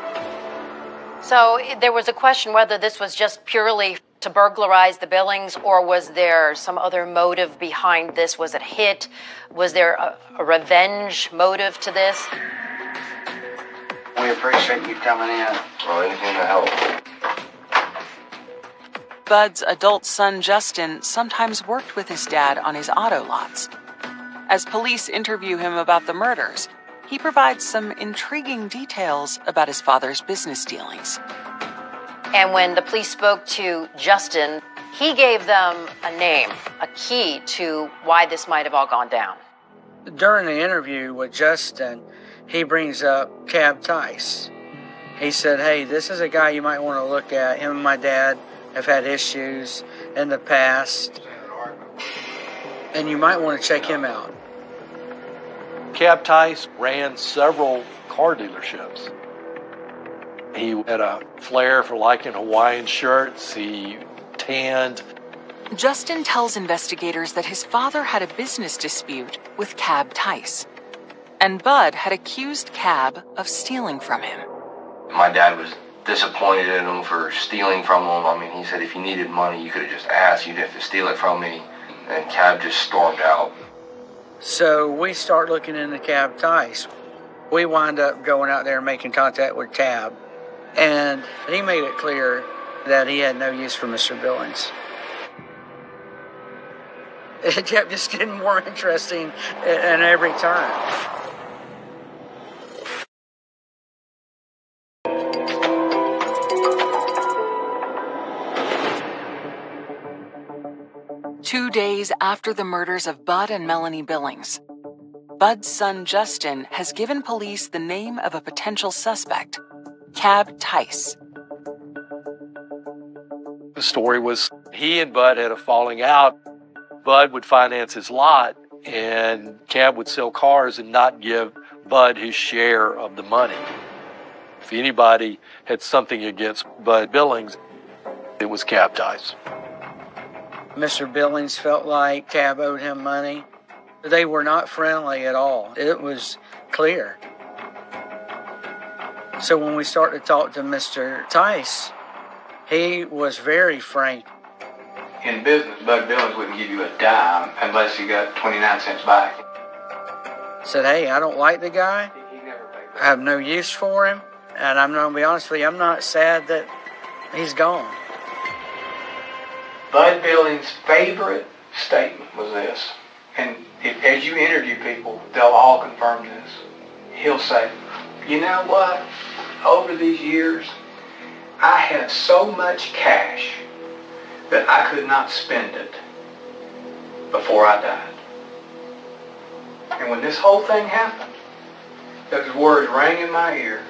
So there was a question whether this was just purely to burglarize the Billings, or was there some other motive behind this? Was it hit? Was there a revenge motive to this? We appreciate you coming in. Well, anything to help. Bud's adult son, Justin, sometimes worked with his dad on his auto lots. As police interview him about the murders, he provides some intriguing details about his father's business dealings. And when the police spoke to Justin, he gave them a name, a key to why this might have all gone down. During the interview with Justin, he brings up Cab Tice. He said, hey, this is a guy you might want to look at. Him and my dad have had issues in the past, and you might want to check him out. Cab Tice ran several car dealerships. He had a flair for liking Hawaiian shirts. He tanned. Justin tells investigators that his father had a business dispute with Cab Tice, and Bud had accused Cab of stealing from him. My dad was disappointed in him for stealing from him. I mean, he said if you needed money, you could have just asked. You didn't have to steal it from me. And Cab just stormed out. So we start looking into Cab Tice. We wind up going out there and making contact with Cab. And he made it clear that he had no use for Mr. Billings. It kept just getting more interesting in every turn. Two days after the murders of Bud and Melanie Billings, Bud's son Justin has given police the name of a potential suspect, Cab Tice. The story was he and Bud had a falling out. Bud would finance his lot, and Cab would sell cars and not give Bud his share of the money. If anybody had something against Bud Billings, it was Cab Tice. Mr. Billings felt like Cab owed him money. They were not friendly at all. It was clear. So when we started to talk to Mr. Tice, he was very frank. In business, Bud Billings wouldn't give you a dime unless you got 29 cents back. Said, hey, I don't like the guy. I have no use for him. And I'm going to be honest with you, I'm not sad that he's gone. Bud Billings' favorite statement was this, and as you interview people, they'll all confirm this. He'll say, you know what, over these years, I had so much cash that I could not spend it before I died. And when this whole thing happened, those words rang in my ear.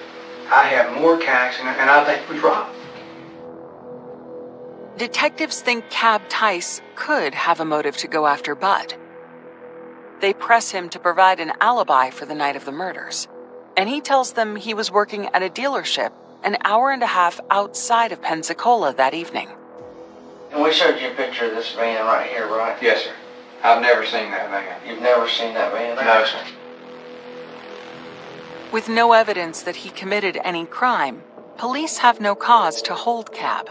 I have more cash, and I think it was right. Detectives think Cab Tice could have a motive to go after Bud. They press him to provide an alibi for the night of the murders, and he tells them he was working at a dealership an hour and a half outside of Pensacola that evening. And we showed you a picture of this van right here, right? Yes, sir. I've never seen that van. You've never seen that van? No, sir. With no evidence that he committed any crime, police have no cause to hold Cab.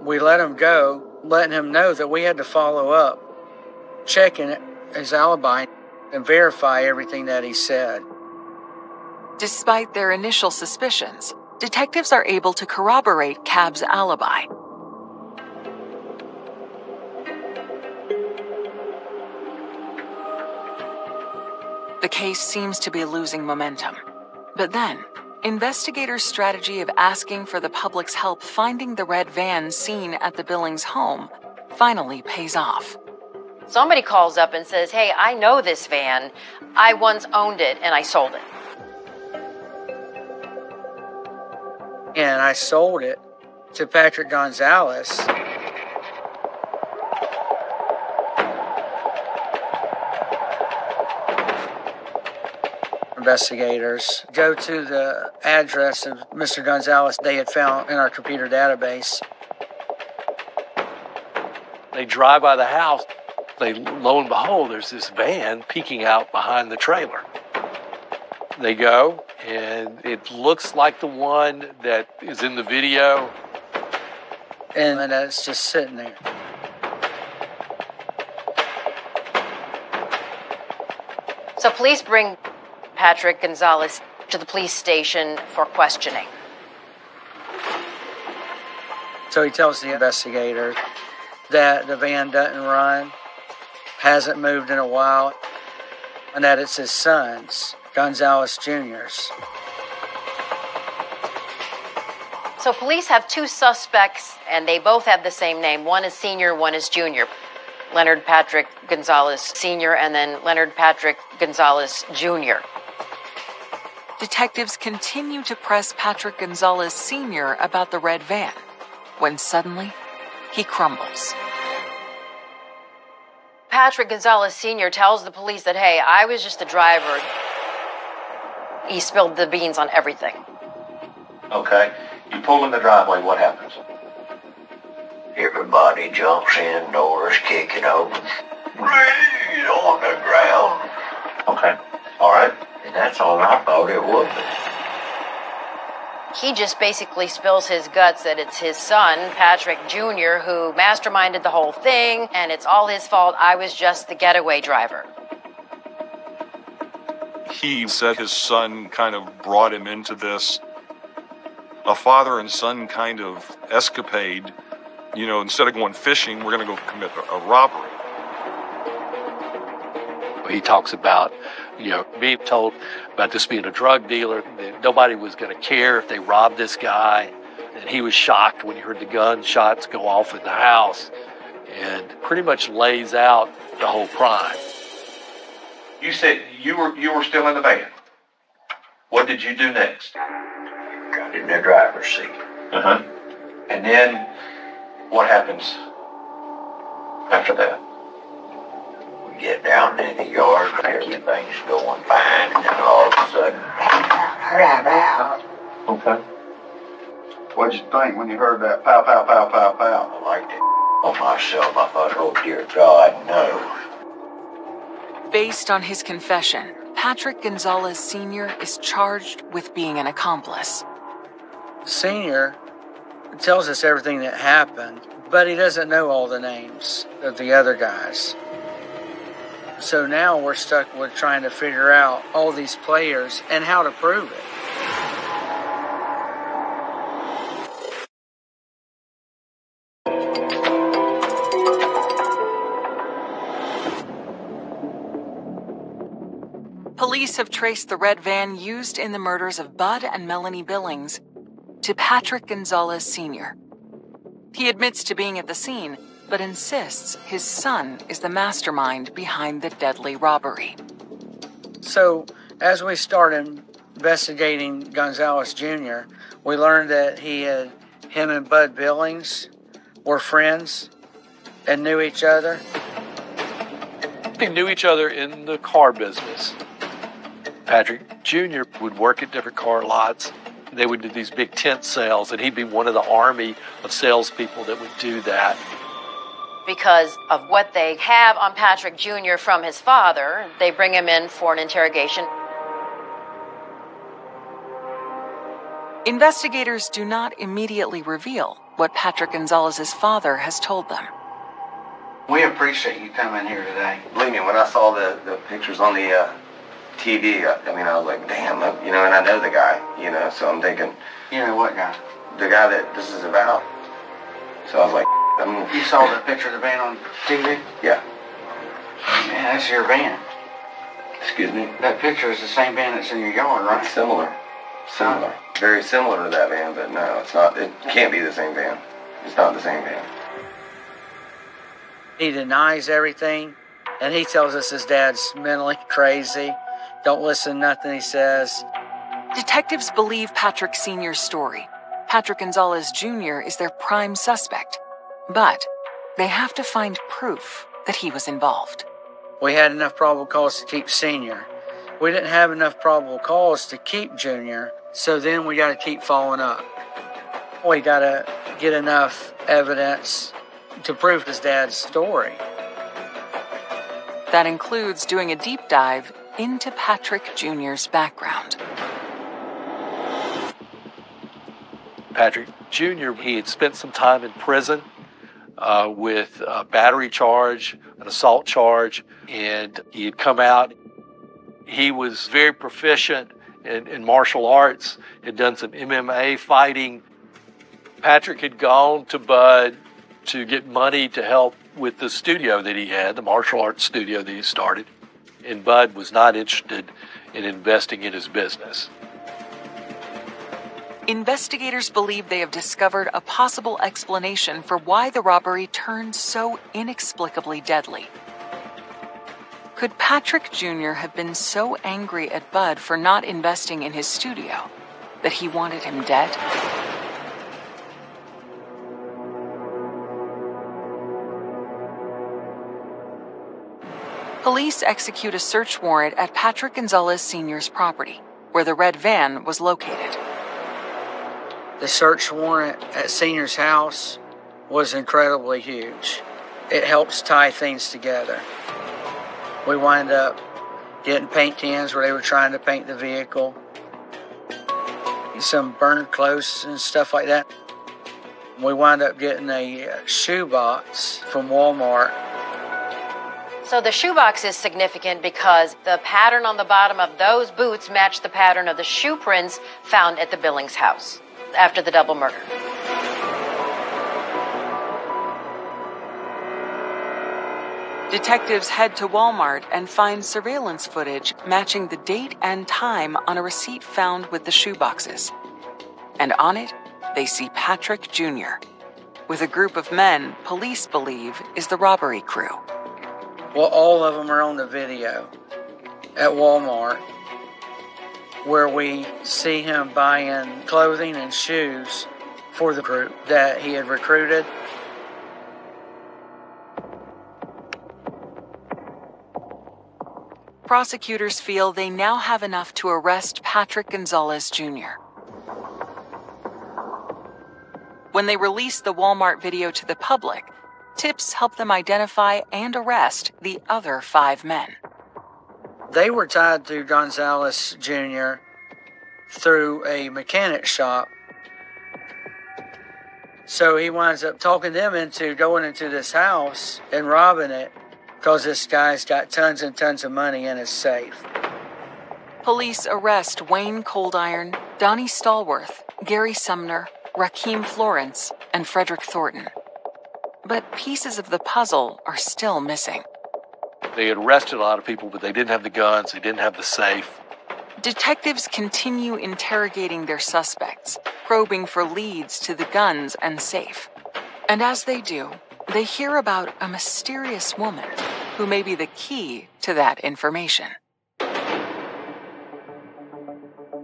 We let him go, letting him know that we had to follow up, checking his alibi, and verify everything that he said. Despite their initial suspicions, detectives are able to corroborate Cab's alibi. The case seems to be losing momentum. But then, investigators' strategy of asking for the public's help finding the red van seen at the Billings home finally pays off. Somebody calls up and says, hey, I know this van. I once owned it and I sold it. And I sold it to Patrick Gonzalez. Investigators go to the address of Mr. Gonzalez they had found in our computer database. They drive by the house. Lo and behold, there's this van peeking out behind the trailer. They go, and it looks like the one that is in the video. And it's just sitting there. So police bring Patrick Gonzalez to the police station for questioning. So he tells the investigator that the van doesn't run, hasn't moved in a while, and that it's his son's, Gonzalez Jr.'s. So police have two suspects, and they both have the same name. One is Senior, one is Junior. Leonard Patrick Gonzalez Sr. and then Leonard Patrick Gonzalez Jr. Detectives continue to press Patrick Gonzalez Sr. about the red van, when suddenly he crumbles. Patrick Gonzalez Sr. tells the police that, hey, I was just the driver. He spilled the beans on everything. Okay. You pull in the driveway, what happens? Everybody jumps in, doors kicking open. Bleed on the ground. Okay. All right. And that's all I thought it would be. He just basically spills his guts that it's his son, Patrick Jr., who masterminded the whole thing, and it's all his fault. I was just the getaway driver. He said his son kind of brought him into this. A father and son kind of escapade. You know, instead of going fishing, we're going to go commit a robbery. He talks about, being told about this being a drug dealer, that nobody was going to care if they robbed this guy. And he was shocked when he heard the gunshots go off in the house, and pretty much lays out the whole crime. You said you were still in the van. What did you do next? Got in the driver's seat. Uh-huh. And then what happens after that? We get down in the yard, everything's going fine, and then all of a sudden, grab out. Okay. What'd you think when you heard that pow, pow, pow, pow, pow? I liked it on myself. I thought, oh dear God, no. Based on his confession, Patrick Gonzalez Sr. is charged with being an accomplice. Senior tells us everything that happened, but he doesn't know all the names of the other guys. So now we're stuck with trying to figure out all these players and how to prove it. Police have traced the red van used in the murders of Bud and Melanie Billings to Patrick Gonzalez Sr. He admits to being at the scene, but insists his son is the mastermind behind the deadly robbery. So, as we started investigating Gonzalez Jr., we learned that him and Bud Billings were friends and knew each other. They knew each other in the car business. Patrick Jr. would work at different car lots. They would do these big tent sales, and he'd be one of the army of salespeople that would do that. Because of what they have on Patrick Jr. from his father, they bring him in for an interrogation. Investigators do not immediately reveal what Patrick Gonzalez's father has told them. We appreciate you coming here today. Believe me, when I saw the pictures on the TV, I was like, damn, and I know the guy, so I'm thinking. You know what guy? The guy that this is about. So I was like, You saw the picture of the van on TV? Yeah. Man, that's your van. Excuse me? That picture is the same van that's in your yard, right? Similar. Very similar to that van, but no, it's not. It can't be the same van. It's not the same van. He denies everything, and he tells us his dad's mentally crazy. Don't listen to nothing he says. Detectives believe Patrick Sr.'s story. Patrick Gonzalez Jr. is their prime suspect. But they have to find proof that he was involved. We had enough probable cause to keep Senior. We didn't have enough probable cause to keep Junior, so then we got to keep following up. We got to get enough evidence to prove his dad's story. That includes doing a deep dive into Patrick Jr.'s background. Patrick Jr., he had spent some time in prison with a battery charge, an assault charge, and he had come out. He was very proficient in martial arts, had done some MMA fighting. Patrick had gone to Bud to get money to help with the studio that he had, the martial arts studio that he started, and Bud was not interested in investing in his business. Investigators believe they have discovered a possible explanation for why the robbery turned so inexplicably deadly. Could Patrick Jr. have been so angry at Bud for not investing in his studio that he wanted him dead? Police execute a search warrant at Patrick Gonzalez Sr.'s property, where the red van was located. The search warrant at Senior's house was incredibly huge. It helps tie things together. We wind up getting paint cans where they were trying to paint the vehicle, some burned clothes and stuff like that. We wind up getting a shoebox from Walmart. So the shoebox is significant because the pattern on the bottom of those boots matched the pattern of the shoe prints found at the Billings house after the double murder. Detectives head to Walmart and find surveillance footage matching the date and time on a receipt found with the shoeboxes. And on it, they see Patrick Jr. with a group of men police believe is the robbery crew. Well, all of them are on the video at Walmart, where we see him buying clothing and shoes for the group that he had recruited. Prosecutors feel they now have enough to arrest Patrick Gonzalez Jr. When they release the Walmart video to the public, tips help them identify and arrest the other 5 men. They were tied to Gonzalez Jr. through a mechanic shop. So he winds up talking them into going into this house and robbing it because this guy's got tons and tons of money in his safe. Police arrest Wayne Coldiron, Donnie Stallworth, Gary Sumner, Rakeem Florence, and Frederick Thornton. But pieces of the puzzle are still missing. They had arrested a lot of people, but they didn't have the guns, they didn't have the safe. Detectives continue interrogating their suspects, probing for leads to the guns and safe. And as they do, they hear about a mysterious woman who may be the key to that information.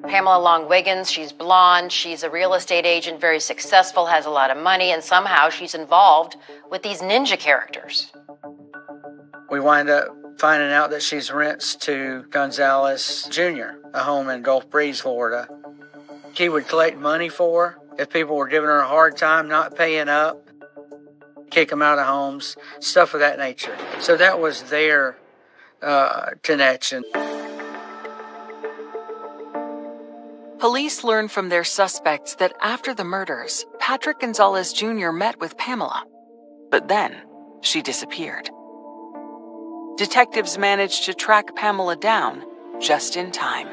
Pamela Long Wiggins, she's blonde, she's a real estate agent, very successful, has a lot of money, and somehow she's involved with these ninja characters. We wind up finding out that she's rents to Gonzalez Jr., a home in Gulf Breeze, Florida. He would collect money for her if people were giving her a hard time, not paying up, kick them out of homes, stuff of that nature. So that was their connection. Police learn from their suspects that after the murders, Patrick Gonzalez Jr. met with Pamela. But then, she disappeared. Detectives managed to track Pamela down just in time.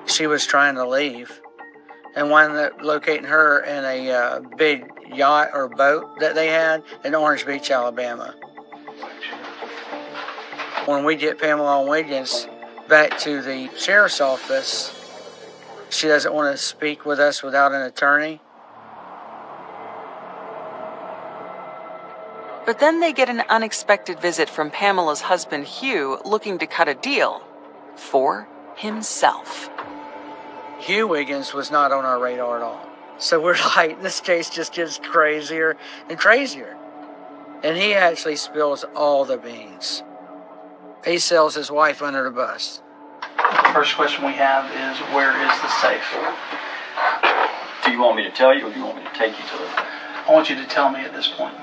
She was trying to leave and wound up locating her in a big yacht or boat that they had in Orange Beach, Alabama. When we get Pamela Wiggins back to the sheriff's office, she doesn't want to speak with us without an attorney. But then they get an unexpected visit from Pamela's husband, Hugh, looking to cut a deal for himself. Hugh Wiggins was not on our radar at all. So we're like, this case just gets crazier and crazier. And he actually spills all the beans. He sells his wife under the bus. The first question we have is, where is the safe? Do you want me to tell you, or do you want me to take you to it? I want you to tell me at this point.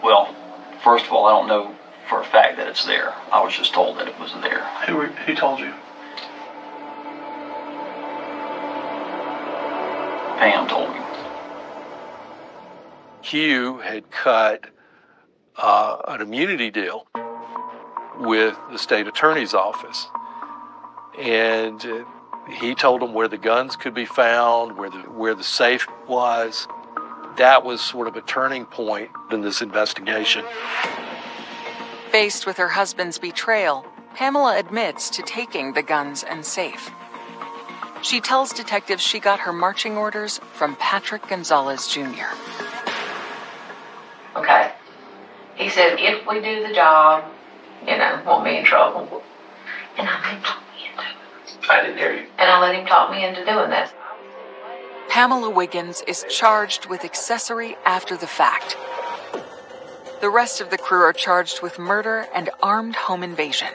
Well, first of all, I don't know for a fact that it's there. I was just told that it was there. Who told you? Pam told me. Hugh had cut an immunity deal with the state attorney's office. And he told them where the guns could be found, where the safe was. That was sort of a turning point in this investigation. Faced with her husband's betrayal, Pamela admits to taking the guns and safe. She tells detectives she got her marching orders from Patrick Gonzalez Jr. Okay. said, if we do the job, won't be in trouble. And I let him talk me into it. I didn't hear you. And I let him talk me into doing this. Pamela Wiggins is charged with accessory after the fact. The rest of the crew are charged with murder and armed home invasion.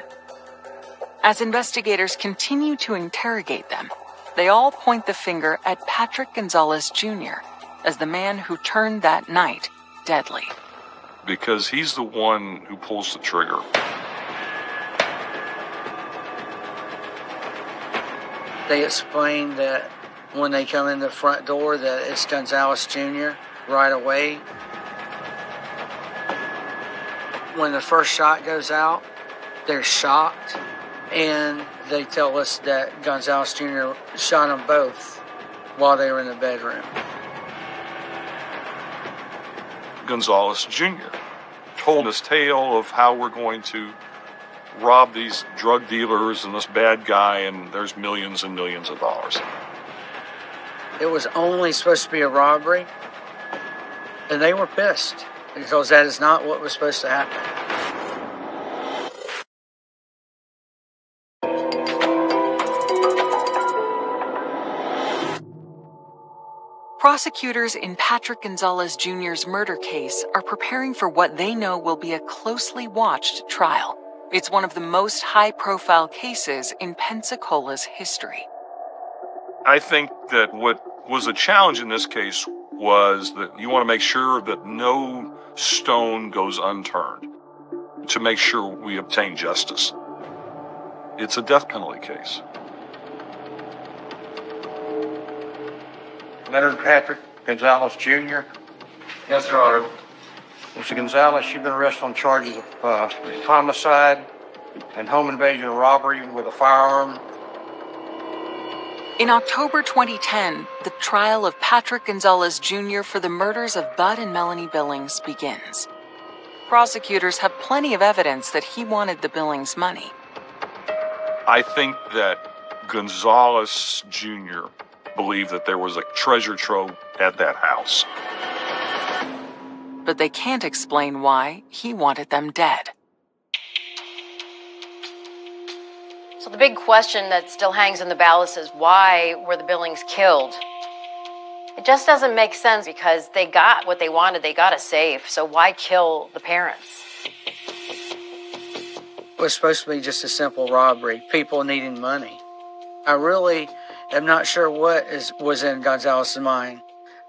As investigators continue to interrogate them, they all point the finger at Patrick Gonzalez Jr. as the man who turned that night deadly. Because he's the one who pulls the trigger. They explained that when they come in the front door that it's Gonzalez Jr. right away. When the first shot goes out, they're shocked, and they tell us that Gonzalez Jr. shot them both while they were in the bedroom. Gonzalez Jr. told this tale of how we're going to rob these drug dealers and this bad guy, and there's millions and millions of dollars. It was only supposed to be a robbery, and they were pissed because that is not what was supposed to happen. Prosecutors in Patrick Gonzalez Jr.'s murder case are preparing for what they know will be a closely watched trial. It's one of the most high-profile cases in Pensacola's history. I think that what was a challenge in this case was that you want to make sure that no stone goes unturned to make sure we obtain justice. It's a death penalty case. Leonard Patrick Gonzalez Jr. Yes, Your Honor. Mr. Gonzalez, you've been arrested on charges of homicide and home invasion and robbery with a firearm. In October 2010, the trial of Patrick Gonzalez Jr. for the murders of Bud and Melanie Billings begins. Prosecutors have plenty of evidence that he wanted the Billings money. I think that Gonzalez Jr. believed that there was a treasure trove at that house. But they can't explain why he wanted them dead. So the big question that still hangs in the balance is, why were the Billings killed? It just doesn't make sense because they got what they wanted. They got a safe. So why kill the parents? It was supposed to be just a simple robbery, people needing money. I really am not sure what was in Gonzalez's mind,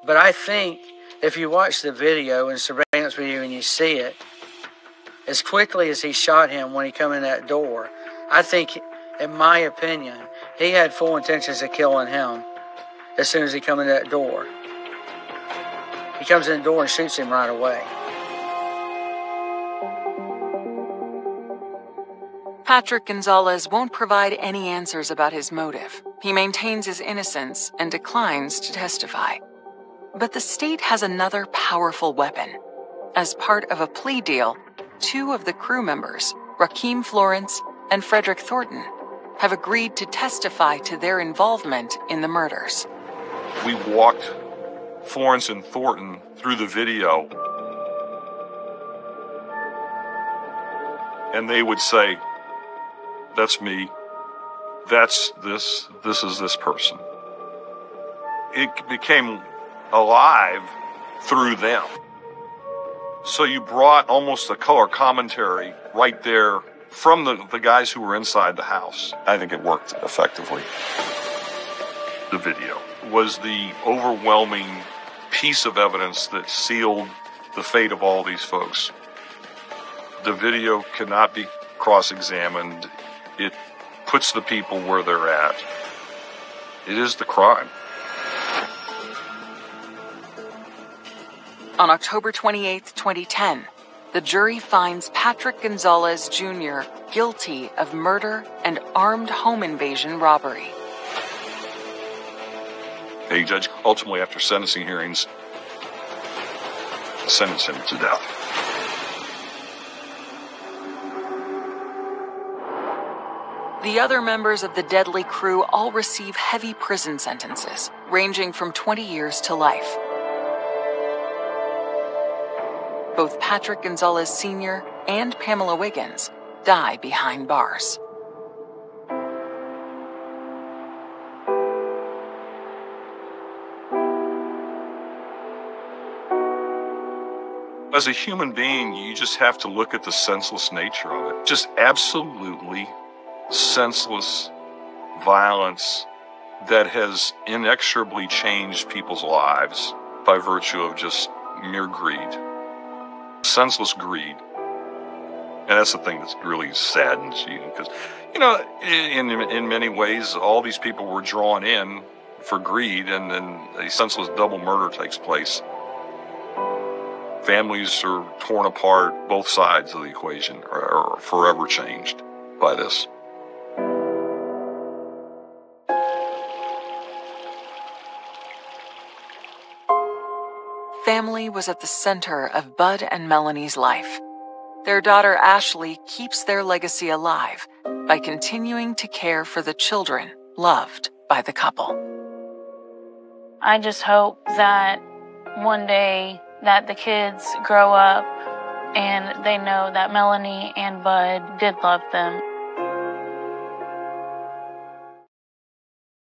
but I think if you watch the video and surveillance video and you see it, as quickly as he shot him when he come in that door, I think, in my opinion, he had full intentions of killing him as soon as he come in that door. He comes in the door and shoots him right away. Patrick Gonzalez won't provide any answers about his motive. He maintains his innocence and declines to testify. But the state has another powerful weapon. As part of a plea deal, 2 of the crew members, Rakeem Florence and Frederick Thornton, have agreed to testify to their involvement in the murders. We walked Florence and Thornton through the video, and they would say, "That's me. That's this. This is this person." It became alive through them. So you brought almost a color commentary right there from the guys who were inside the house. I think it worked effectively. The video was the overwhelming piece of evidence that sealed the fate of all these folks. The video cannot be cross-examined. It puts the people where they're at. It is the crime. On October 28, 2010, the jury finds Patrick Gonzalez Jr. guilty of murder and armed home invasion robbery. A judge ultimately, after sentencing hearings, sentenced him to death. The other members of the deadly crew all receive heavy prison sentences, ranging from 20 years to life. both Patrick Gonzalez Sr. and Pamela Wiggins die behind bars. As a human being, you just have to look at the senseless nature of it. Just absolutely senseless violence that has inexorably changed people's lives by virtue of just mere greed. Senseless greed. And that's the thing that really saddens you, because, in many ways, all these people were drawn in for greed, and then a senseless double murder takes place. Families are torn apart. Both sides of the equation are forever changed by this. Family was at the center of Bud and Melanie's life. Their daughter Ashley keeps their legacy alive by continuing to care for the children loved by the couple. I just hope that one day that the kids grow up and they know that Melanie and Bud did love them.